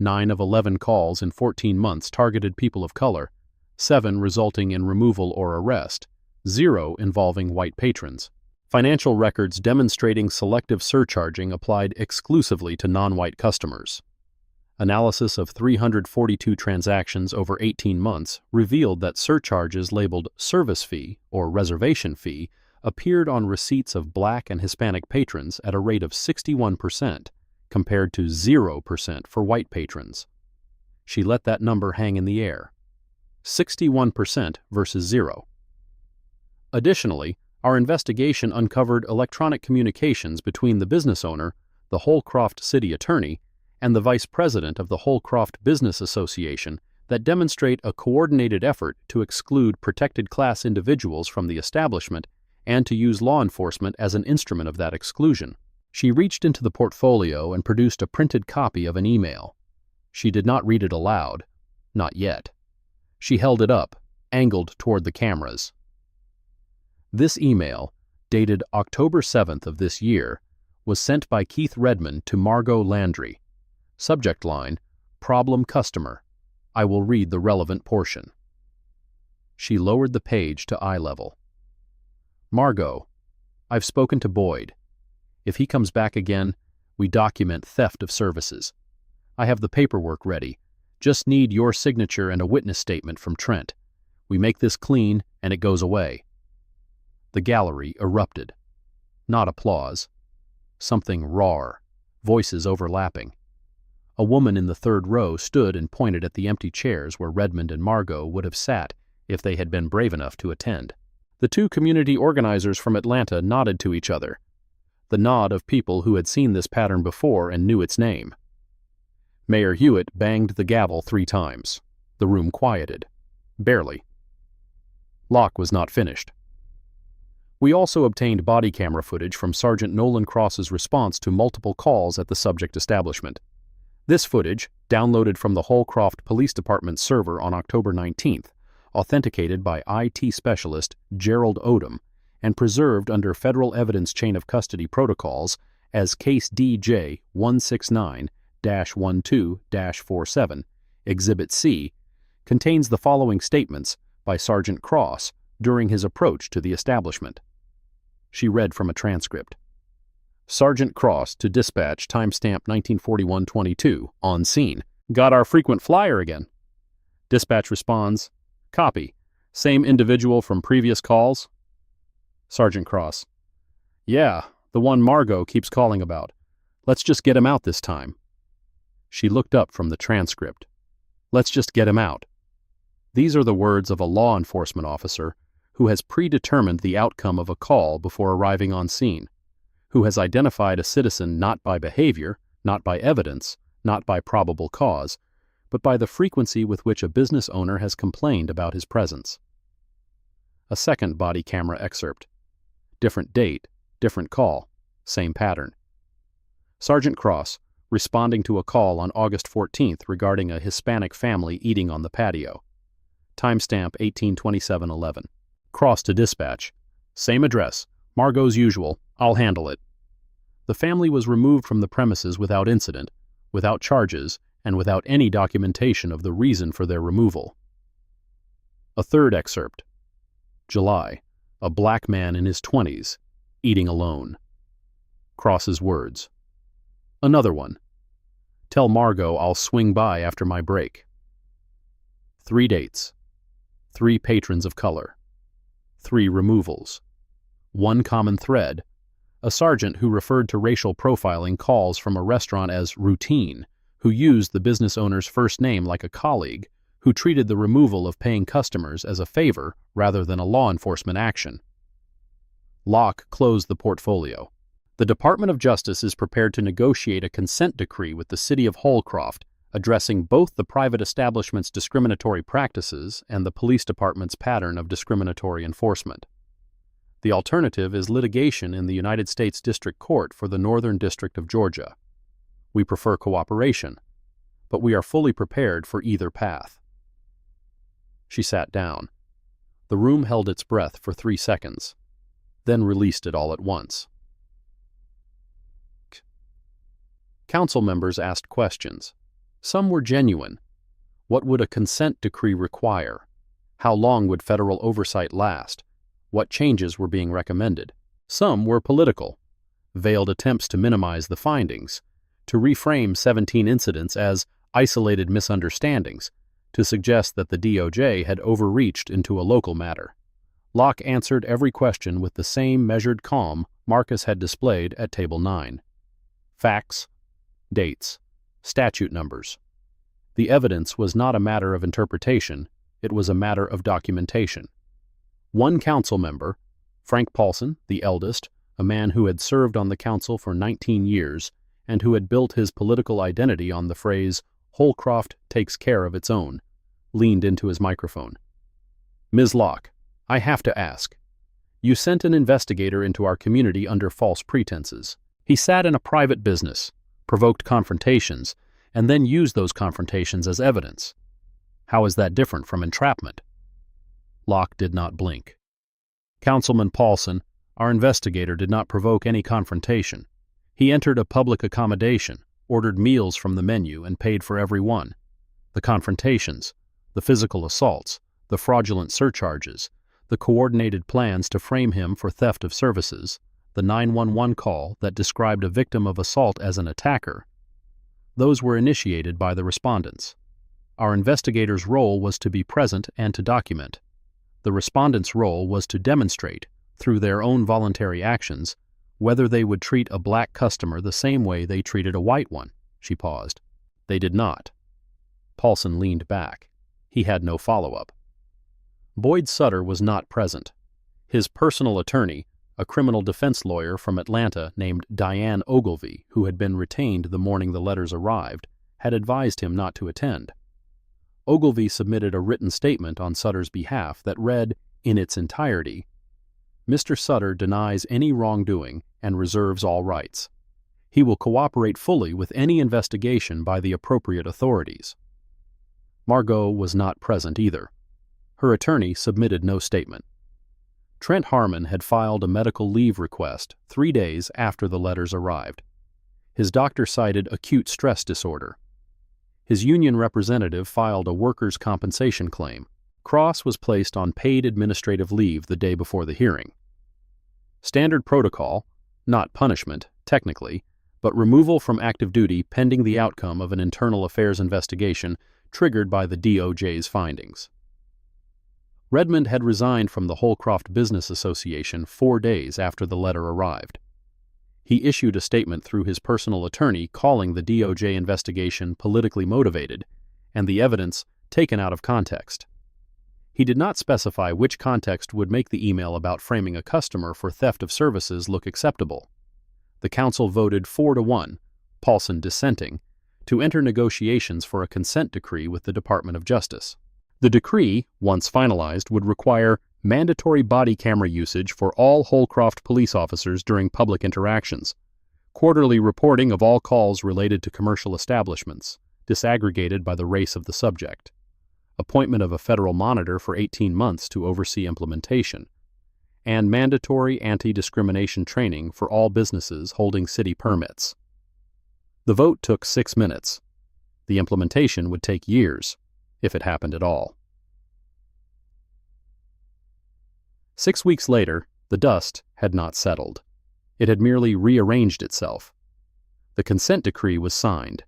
9 of 11 calls in 14 months targeted people of color, 7 resulting in removal or arrest, 0 involving white patrons. Financial records demonstrating selective surcharging applied exclusively to non-white customers. Analysis of 342 transactions over 18 months revealed that surcharges labeled service fee or reservation fee appeared on receipts of Black and Hispanic patrons at a rate of 61%, compared to 0% for white patrons. She let that number hang in the air. 61% versus 0. Additionally, our investigation uncovered electronic communications between the business owner, the Holcroft city attorney, and the vice president of the Holcroft Business Association that demonstrate a coordinated effort to exclude protected class individuals from the establishment and to use law enforcement as an instrument of that exclusion. She reached into the portfolio and produced a printed copy of an email. She did not read it aloud. Not yet. She held it up, angled toward the cameras. This email, dated October 7th of this year, was sent by Keith Redmond to Margot Landry. Subject line, Problem Customer. I will read the relevant portion. She lowered the page to eye level. Margot, I've spoken to Boyd. If he comes back again, we document theft of services. I have the paperwork ready. Just need your signature and a witness statement from Trent. We make this clean and it goes away. The gallery erupted. Not applause. Something raw, voices overlapping. A woman in the third row stood and pointed at the empty chairs where Redmond and Margot would have sat if they had been brave enough to attend. The two community organizers from Atlanta nodded to each other, the nod of people who had seen this pattern before and knew its name. Mayor Hewitt banged the gavel 3 times. The room quieted. Barely. Locke was not finished. We also obtained body camera footage from Sergeant Nolan Cross's response to multiple calls at the subject establishment. This footage, downloaded from the Holcroft Police Department server on October 19th, authenticated by IT specialist Gerald Odom, and preserved under Federal Evidence Chain of Custody protocols as Case DJ 169-12-47, Exhibit C, contains the following statements by Sergeant Cross during his approach to the establishment. She read from a transcript. Sergeant Cross to dispatch, timestamp 1941-22, on scene. Got our frequent flyer again. Dispatch responds, copy. Same individual from previous calls? Sergeant Cross. Yeah, the one Margot keeps calling about. Let's just get him out this time. She looked up from the transcript. Let's just get him out. These are the words of a law enforcement officer who has predetermined the outcome of a call before arriving on scene, who has identified a citizen not by behavior, not by evidence, not by probable cause, but by the frequency with which a business owner has complained about his presence. A second body camera excerpt. Different date, different call, same pattern. Sergeant Cross, responding to a call on August 14th regarding a Hispanic family eating on the patio. Timestamp 182711. Cross to dispatch. Same address. Margot's usual. I'll handle it. The family was removed from the premises without incident, without charges, and without any documentation of the reason for their removal. A third excerpt. July. A black man in his 20s, eating alone. Cross's words. Another one. Tell Margot I'll swing by after my break. 3 dates, 3 patrons of color, 3 removals. One common thread: a sergeant who referred to racial profiling calls from a restaurant as routine, who used the business owner's first name like a colleague, who treated the removal of paying customers as a favor rather than a law enforcement action. Locke closed the portfolio. The Department of Justice is prepared to negotiate a consent decree with the city of Holcroft, addressing both the private establishment's discriminatory practices and the police department's pattern of discriminatory enforcement. The alternative is litigation in the United States District Court for the Northern District of Georgia. We prefer cooperation, but we are fully prepared for either path. She sat down. The room held its breath for 3 seconds, then released it all at once. Council members asked questions. Some were genuine. What would a consent decree require? How long would federal oversight last? What changes were being recommended? Some were political. Veiled attempts to minimize the findings, to reframe 17 incidents as isolated misunderstandings, to suggest that the DOJ had overreached into a local matter. Locke answered every question with the same measured calm Marcus had displayed at Table 9. Facts, dates, statute numbers. The evidence was not a matter of interpretation, it was a matter of documentation. One council member, Frank Paulson, the eldest, a man who had served on the council for 19 years and who had built his political identity on the phrase, "Holcroft takes care of its own," leaned into his microphone. "Ms. Locke, I have to ask. You sent an investigator into our community under false pretenses. He sat in a private business, provoked confrontations, and then used those confrontations as evidence. How is that different from entrapment?" Locke did not blink. "Councilman Paulson, our investigator did not provoke any confrontation. He entered a public accommodation, ordered meals from the menu, and paid for every one. The confrontations, the physical assaults, the fraudulent surcharges, the coordinated plans to frame him for theft of services, the 911 call that described a victim of assault as an attacker, those were initiated by the respondents. Our investigator's role was to be present and to document. The respondents' role was to demonstrate, through their own voluntary actions, whether they would treat a black customer the same way they treated a white one." She paused. "They did not." Paulson leaned back. He had no follow-up. Boyd Sutter was not present. His personal attorney, a criminal defense lawyer from Atlanta named Diane Ogilvy, who had been retained the morning the letters arrived, had advised him not to attend. Ogilvy submitted a written statement on Sutter's behalf that read, in its entirety, "Mr. Sutter denies any wrongdoing and reserves all rights. He will cooperate fully with any investigation by the appropriate authorities." Margot was not present either. Her attorney submitted no statement. Trent Harmon had filed a medical leave request 3 days after the letters arrived. His doctor cited acute stress disorder. His union representative filed a workers' compensation claim. Cross was placed on paid administrative leave the day before the hearing. Standard protocol, not punishment, technically, but removal from active duty pending the outcome of an internal affairs investigation triggered by the DOJ's findings. Redmond had resigned from the Holcroft Business Association 4 days after the letter arrived. He issued a statement through his personal attorney calling the DOJ investigation politically motivated and the evidence taken out of context. He did not specify which context would make the email about framing a customer for theft of services look acceptable. The council voted 4-1, Paulson dissenting, to enter negotiations for a consent decree with the Department of Justice. The decree, once finalized, would require mandatory body camera usage for all Holcroft police officers during public interactions, quarterly reporting of all calls related to commercial establishments, disaggregated by the race of the subject, appointment of a federal monitor for 18 months to oversee implementation, and mandatory anti-discrimination training for all businesses holding city permits. The vote took 6 minutes. The implementation would take years, if it happened at all. 6 weeks later, the dust had not settled. It had merely rearranged itself. The consent decree was signed.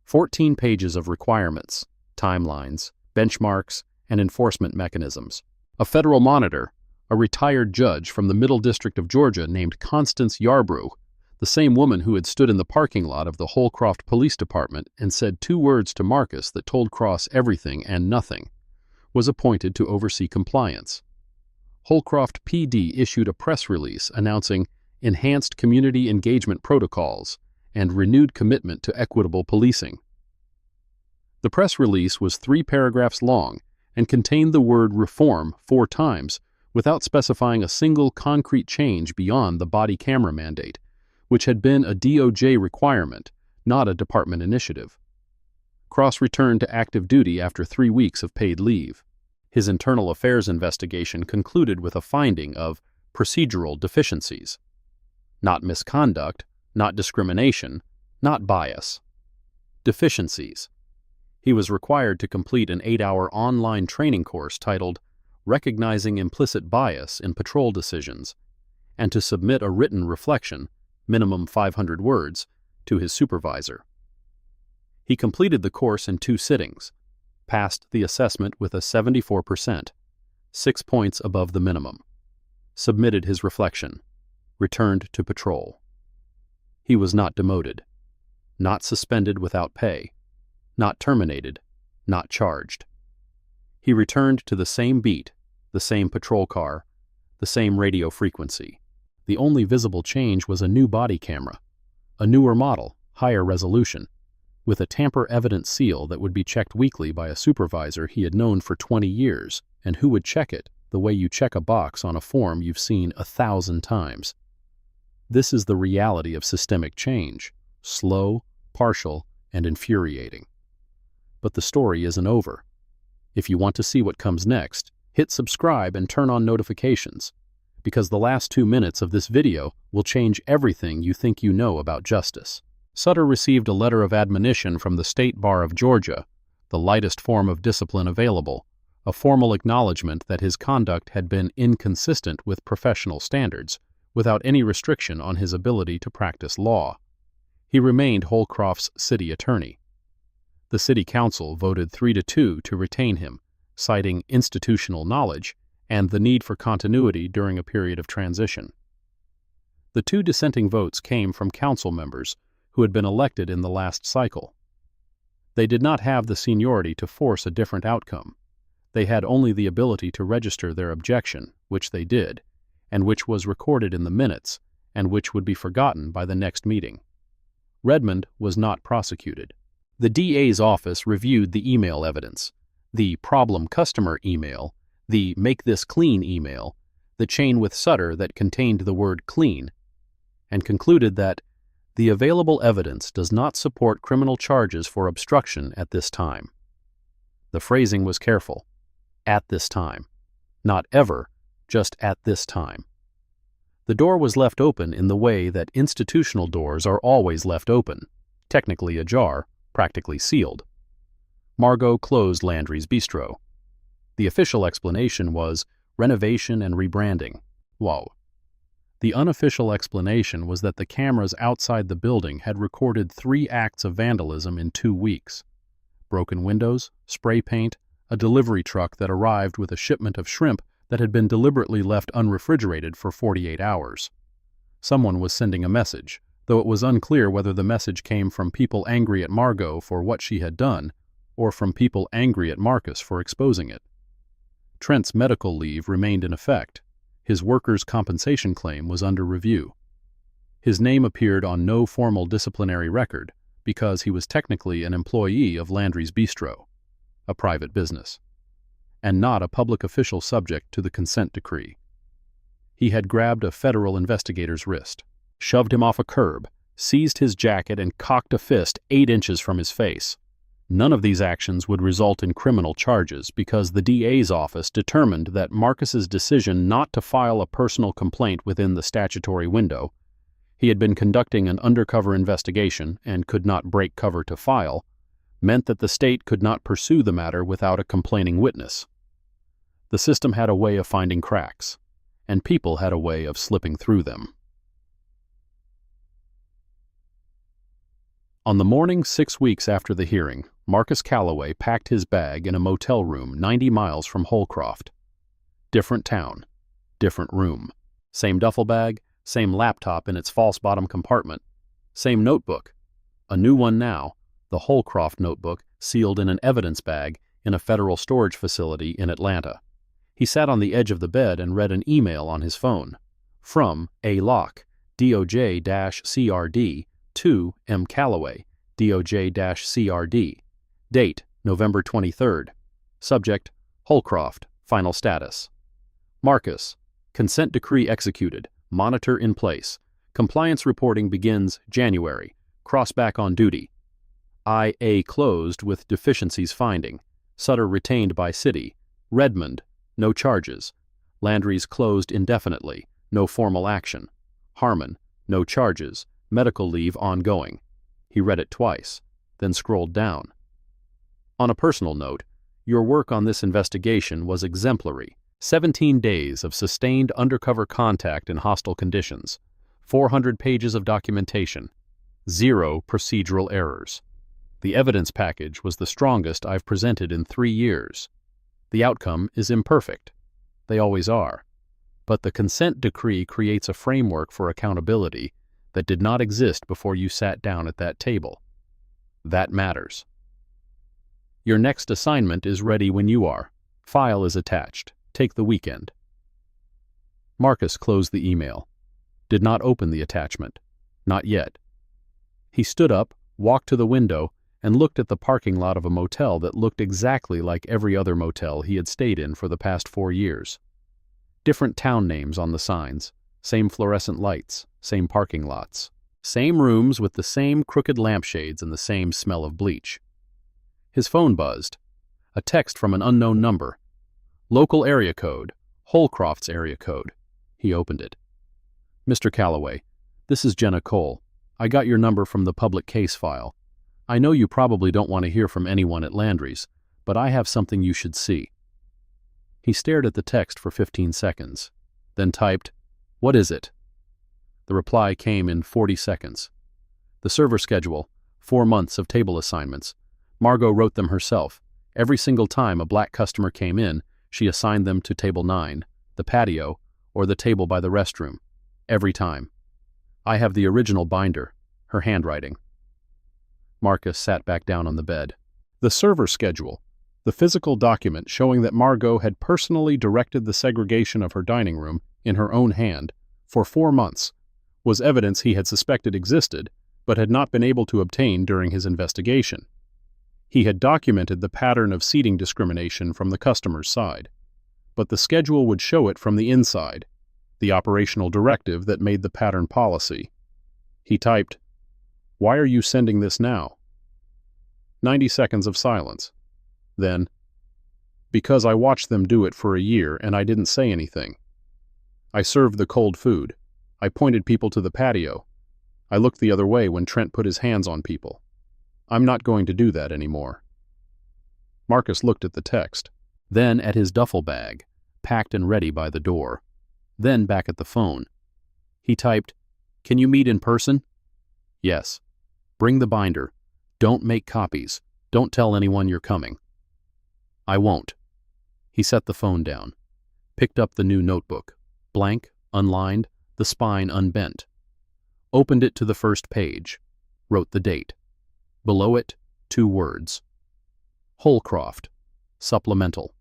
14 pages of requirements, timelines, benchmarks, and enforcement mechanisms. A federal monitor, a retired judge from the Middle District of Georgia named Constance Yarbrough, the same woman who had stood in the parking lot of the Holcroft Police Department and said 2 words to Marcus that told Cross everything and nothing, was appointed to oversee compliance. Holcroft PD issued a press release announcing enhanced community engagement protocols and renewed commitment to equitable policing. The press release was 3 paragraphs long and contained the word reform 4 times without specifying a single concrete change beyond the body camera mandate, which had been a DOJ requirement, not a department initiative. Cross returned to active duty after 3 weeks of paid leave. His internal affairs investigation concluded with a finding of procedural deficiencies. Not misconduct, not discrimination, not bias. Deficiencies. He was required to complete an 8-hour online training course titled Recognizing Implicit Bias in Patrol Decisions, and to submit a written reflection, minimum 500 words, to his supervisor. He completed the course in 2 sittings, passed the assessment with a 74%, 6 points above the minimum, submitted his reflection, returned to patrol. He was not demoted, not suspended without pay, not terminated, not charged. He returned to the same beat, the same patrol car, the same radio frequency. The only visible change was a new body camera, a newer model, higher resolution, with a tamper-evident seal that would be checked weekly by a supervisor he had known for 20 years, and who would check it the way you check a box on a form you've seen 1,000 times. This is the reality of systemic change, slow, partial, and infuriating. But the story isn't over. If you want to see what comes next, hit subscribe and turn on notifications, because the last 2 minutes of this video will change everything you think you know about justice. Sutter received a letter of admonition from the State Bar of Georgia, the lightest form of discipline available, a formal acknowledgement that his conduct had been inconsistent with professional standards, without any restriction on his ability to practice law. He remained Holcroft's city attorney. The city council voted 3-2 to retain him, citing institutional knowledge and the need for continuity during a period of transition. The 2 dissenting votes came from council members who had been elected in the last cycle. They did not have the seniority to force a different outcome. They had only the ability to register their objection, which they did, and which was recorded in the minutes, and which would be forgotten by the next meeting. Redmond was not prosecuted. The DA's office reviewed the email evidence, the problem customer email, the make this clean email, the chain with Sutter that contained the word clean, and concluded that the available evidence does not support criminal charges for obstruction at this time. The phrasing was careful. At this time. Not ever, just at this time. The door was left open in the way that institutional doors are always left open, technically ajar, practically sealed. Margot closed Landry's Bistro. The official explanation was renovation and rebranding. Whoa. The unofficial explanation was that the cameras outside the building had recorded 3 acts of vandalism in 2 weeks. Broken windows, spray paint, a delivery truck that arrived with a shipment of shrimp that had been deliberately left unrefrigerated for 48 hours. Someone was sending a message, though it was unclear whether the message came from people angry at Margot for what she had done, or from people angry at Marcus for exposing it. Trent's medical leave remained in effect. His workers' compensation claim was under review. His name appeared on no formal disciplinary record because he was technically an employee of Landry's Bistro, a private business, and not a public official subject to the consent decree. He had grabbed a federal investigator's wrist, shoved him off a curb, seized his jacket, and cocked a fist 8 inches from his face. None of these actions would result in criminal charges because the DA's office determined that Marcus's decision not to file a personal complaint within the statutory window, he had been conducting an undercover investigation and could not break cover to file, meant that the state could not pursue the matter without a complaining witness. The system had a way of finding cracks, and people had a way of slipping through them. On the morning 6 weeks after the hearing, Marcus Calloway packed his bag in a motel room 90 miles from Holcroft. Different town, different room. Same duffel bag, same laptop in its false bottom compartment, same notebook. A new one now, the Holcroft notebook sealed in an evidence bag in a federal storage facility in Atlanta. He sat on the edge of the bed and read an email on his phone. From A. Locke, DOJ-CRD, to M. Calloway, DOJ-CRD. Date, November 23rd. Subject, Holcroft, final status. Marcus, consent decree executed, monitor in place. Compliance reporting begins January. Cross back on duty. IA closed with deficiencies finding. Sutter retained by city. Redmond, no charges. Landry's closed indefinitely, no formal action. Harmon, no charges, medical leave ongoing. He read it twice, then scrolled down. On a personal note, your work on this investigation was exemplary. 17 days of sustained undercover contact in hostile conditions. 400 pages of documentation. 0 procedural errors. The evidence package was the strongest I've presented in 3 years. The outcome is imperfect. They always are. But the consent decree creates a framework for accountability that did not exist before you sat down at that table. That matters. Your next assignment is ready when you are. File is attached. Take the weekend. Marcus closed the email. Did not open the attachment. Not yet. He stood up, walked to the window, and looked at the parking lot of a motel that looked exactly like every other motel he had stayed in for the past 4 years. Different town names on the signs, same fluorescent lights, same parking lots, same rooms with the same crooked lampshades and the same smell of bleach. His phone buzzed. A text from an unknown number. Local area code, Holcroft's area code. He opened it. Mr. Calloway, this is Jenna Cole. I got your number from the public case file. I know you probably don't want to hear from anyone at Landry's, but I have something you should see. He stared at the text for 15 seconds, then typed, "What is it?" The reply came in 40 seconds. The server schedule, 4 months of table assignments. Margot wrote them herself. Every single time a black customer came in, she assigned them to table 9, the patio, or the table by the restroom. Every time. I have the original binder, her handwriting. Marcus sat back down on the bed. The server schedule, the physical document showing that Margot had personally directed the segregation of her dining room in her own hand for 4 months, was evidence he had suspected existed but had not been able to obtain during his investigation. He had documented the pattern of seating discrimination from the customer's side, but the schedule would show it from the inside, the operational directive that made the pattern policy. He typed, "Why are you sending this now?" 90 seconds of silence. Then, "Because I watched them do it for a year and I didn't say anything. I served the cold food. I pointed people to the patio. I looked the other way when Trent put his hands on people. I'm not going to do that anymore." Marcus looked at the text, then at his duffel bag, packed and ready by the door, then back at the phone. He typed, "Can you meet in person?" "Yes. Bring the binder. Don't make copies. Don't tell anyone you're coming." "I won't." He set the phone down, picked up the new notebook, blank, unlined, the spine unbent, opened it to the first page, wrote the date. Below it, 2 words. Holcroft, supplemental.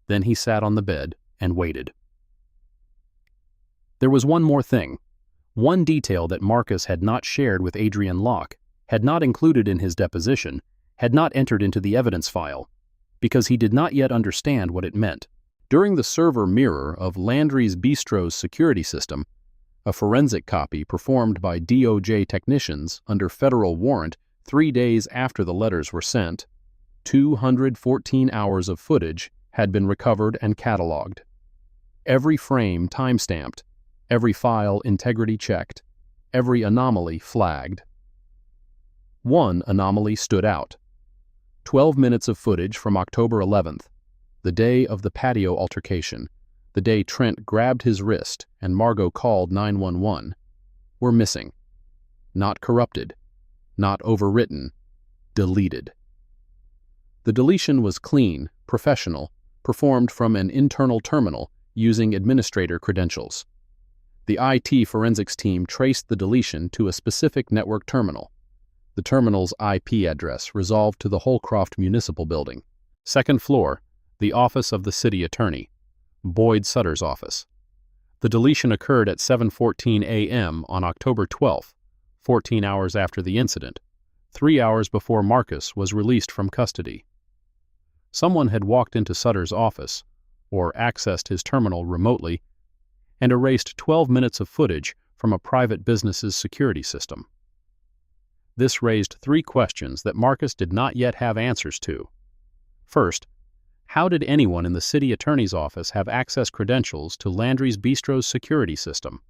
Then he sat on the bed and waited. There was one more thing, one detail that Marcus had not shared with Adrian Locke, had not included in his deposition, had not entered into the evidence file, because he did not yet understand what it meant. During the server mirror of Landry's Bistro's security system, a forensic copy performed by DOJ technicians under federal warrant 3 days after the letters were sent, 214 hours of footage had been recovered and cataloged. Every frame time-stamped, every file integrity checked, every anomaly flagged. One anomaly stood out. 12 minutes of footage from October 11th, the day of the patio altercation, the day Trent grabbed his wrist and Margot called 911, were missing. Not corrupted, not overwritten, deleted. The deletion was clean, professional, performed from an internal terminal using administrator credentials. The IT forensics team traced the deletion to a specific network terminal. The terminal's IP address resolved to the Holcroft Municipal Building. Second floor, the office of the city attorney, Boyd Sutter's office. The deletion occurred at 7:14 a.m. on October 12th, 14 hours after the incident, 3 hours before Marcus was released from custody. Someone had walked into Sutter's office, or accessed his terminal remotely, and erased 12 minutes of footage from a private business's security system. This raised 3 questions that Marcus did not yet have answers to. First, how did anyone in the city attorney's office have access credentials to Landry's Bistro's security system?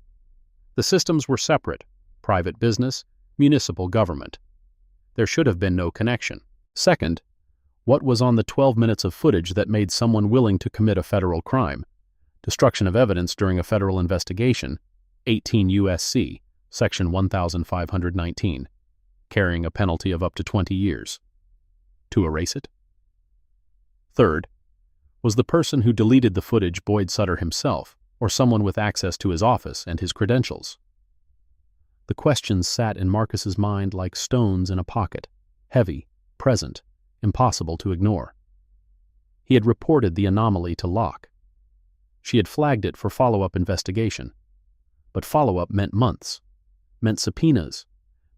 The systems were separate: private business, municipal government. There should have been no connection. Second, what was on the 12 minutes of footage that made someone willing to commit a federal crime? Destruction of evidence during a federal investigation, 18 U.S.C., Section 1519, carrying a penalty of up to 20 years. To erase it? Third, was the person who deleted the footage Boyd Sutter himself, or someone with access to his office and his credentials? The questions sat in Marcus's mind like stones in a pocket, heavy, present, impossible to ignore. He had reported the anomaly to Locke. She had flagged it for follow-up investigation. But follow-up meant months, meant subpoenas,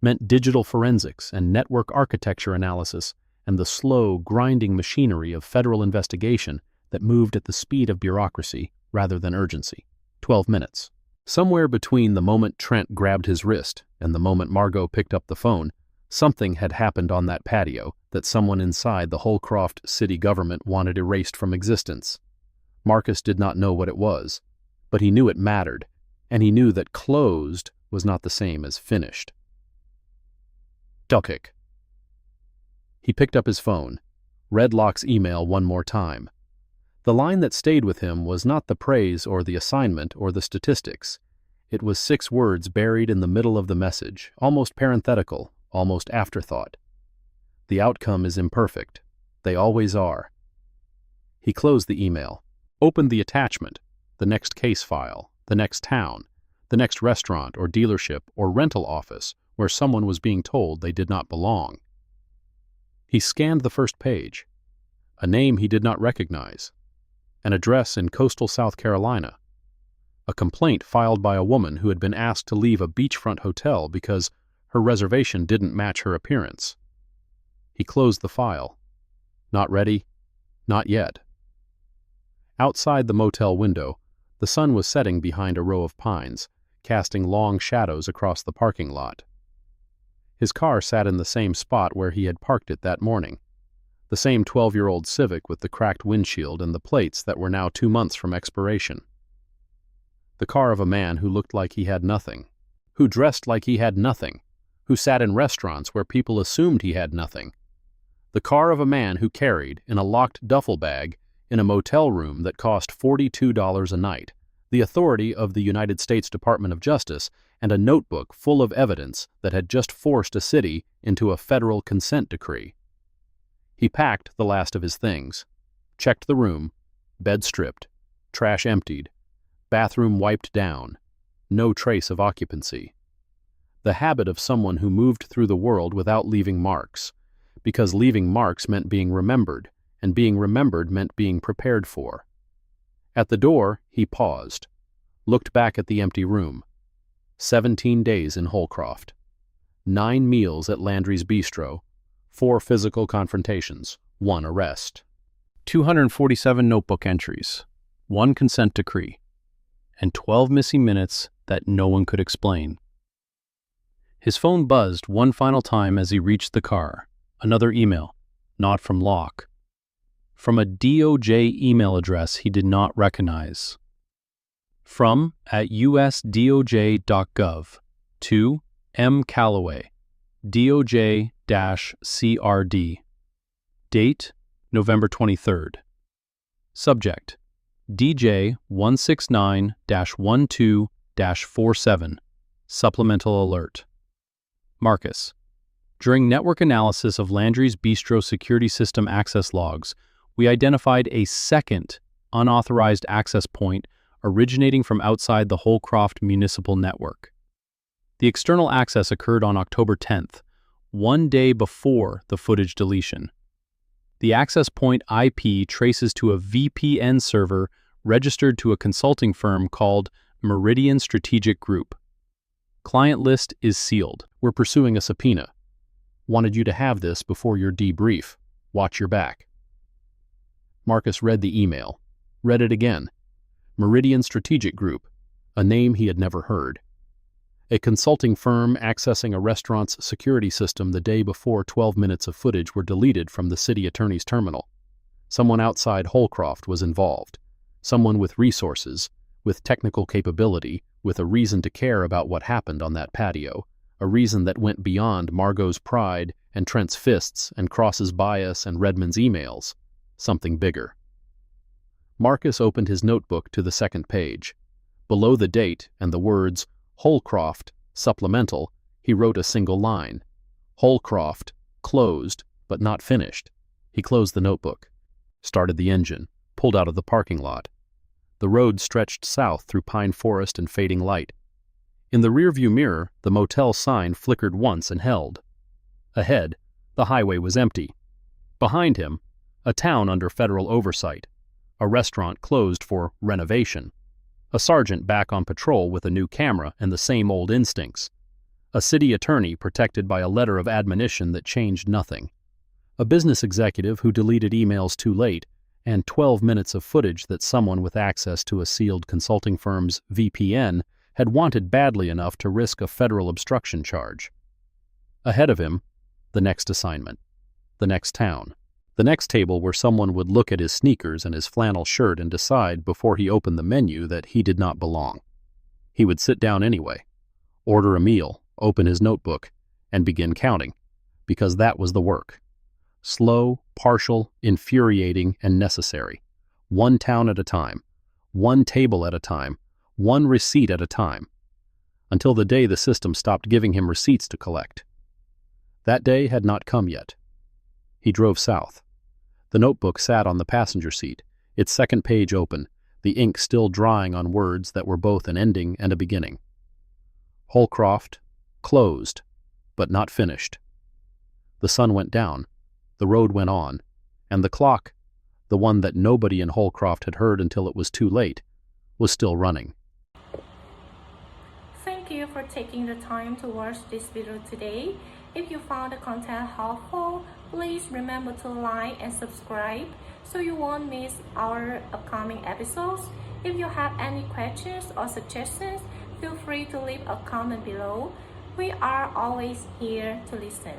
meant digital forensics and network architecture analysis, and the slow, grinding machinery of federal investigation that moved at the speed of bureaucracy rather than urgency. 12 minutes. Somewhere between the moment Trent grabbed his wrist and the moment Margot picked up the phone, something had happened on that patio that someone inside the Holcroft city government wanted erased from existence. Marcus did not know what it was, but he knew it mattered, and he knew that closed was not the same as finished. Dukick. He picked up his phone, read Locke's email one more time. The line that stayed with him was not the praise or the assignment or the statistics. It was 6 words buried in the middle of the message, almost parenthetical, almost afterthought. The outcome is imperfect. They always are. He closed the email, opened the attachment, the next case file, the next town, the next restaurant or dealership or rental office where someone was being told they did not belong. He scanned the first page. A name he did not recognize. An address in coastal South Carolina. A complaint filed by a woman who had been asked to leave a beachfront hotel because her reservation didn't match her appearance. He closed the file. Not ready? Not yet. Outside the motel window, the sun was setting behind a row of pines, casting long shadows across the parking lot. His car sat in the same spot where he had parked it that morning. The same 12-year-old Civic with the cracked windshield and the plates that were now 2 months from expiration. The car of a man who looked like he had nothing, who dressed like he had nothing, who sat in restaurants where people assumed he had nothing. The car of a man who carried, in a locked duffel bag, in a motel room that cost $42 a night, the authority of the United States Department of Justice and a notebook full of evidence that had just forced a city into a federal consent decree. He packed the last of his things, checked the room, bed stripped, trash emptied, bathroom wiped down, no trace of occupancy. The habit of someone who moved through the world without leaving marks, because leaving marks meant being remembered, and being remembered meant being prepared for. At the door, he paused, looked back at the empty room. 17 days in Holcroft. 9 meals at Landry's Bistro. 4 physical confrontations. 1 arrest. 247 notebook entries. 1 consent decree. And 12 missing minutes that no one could explain. His phone buzzed one final time as he reached the car. Another email, not from Locke. From a DOJ email address he did not recognize. From @usdoj.gov to M. Calloway, DOJ-CRD. Date, November 23rd. Subject, DJ 169-12-47. Supplemental alert. Marcus, During network analysis of Landry's Bistro security system access logs, we identified a second unauthorized access point originating from outside the Holcroft municipal network. The external access occurred on October 10th, one day before the footage deletion. The access point IP traces to a VPN server registered to a consulting firm called Meridian Strategic Group. Client list is sealed. We're pursuing a subpoena. Wanted you to have this before your debrief. Watch your back. Marcus read the email. Read it again. Meridian Strategic Group, a name he had never heard. A consulting firm accessing a restaurant's security system the day before 12 minutes of footage were deleted from the city attorney's terminal. Someone outside Holcroft was involved. Someone with resources, with technical capability, with a reason to care about what happened on that patio, a reason that went beyond Margot's pride and Trent's fists and Cross's bias and Redmond's emails. Something bigger. Marcus opened his notebook to the second page. Below the date and the words Holcroft, supplemental, he wrote a single line. Holcroft, closed, but not finished. He closed the notebook, started the engine, pulled out of the parking lot. The road stretched south through pine forest and fading light. In the rearview mirror, the motel sign flickered once and held. Ahead, the highway was empty. Behind him, a town under federal oversight, a restaurant closed for renovation, a sergeant back on patrol with a new camera and the same old instincts, a city attorney protected by a letter of admonition that changed nothing, a business executive who deleted emails too late, and 12 minutes of footage that someone with access to a sealed consulting firm's VPN had wanted badly enough to risk a federal obstruction charge. Ahead of him, the next assignment, the next town, the next table where someone would look at his sneakers and his flannel shirt and decide before he opened the menu that he did not belong. He would sit down anyway, order a meal, open his notebook, and begin counting, because that was the work. Slow, partial, infuriating, and necessary. One town at a time, one table at a time, one receipt at a time, until the day the system stopped giving him receipts to collect. That day had not come yet. He drove south. The notebook sat on the passenger seat, its second page open, the ink still drying on words that were both an ending and a beginning. Holcroft, closed, but not finished. The sun went down, the road went on, and the clock, the one that nobody in Holcroft had heard until it was too late, was still running. Thank you for taking the time to watch this video today. If you found the content helpful, please remember to like and subscribe so you won't miss our upcoming episodes. If you have any questions or suggestions, feel free to leave a comment below. We are always here to listen.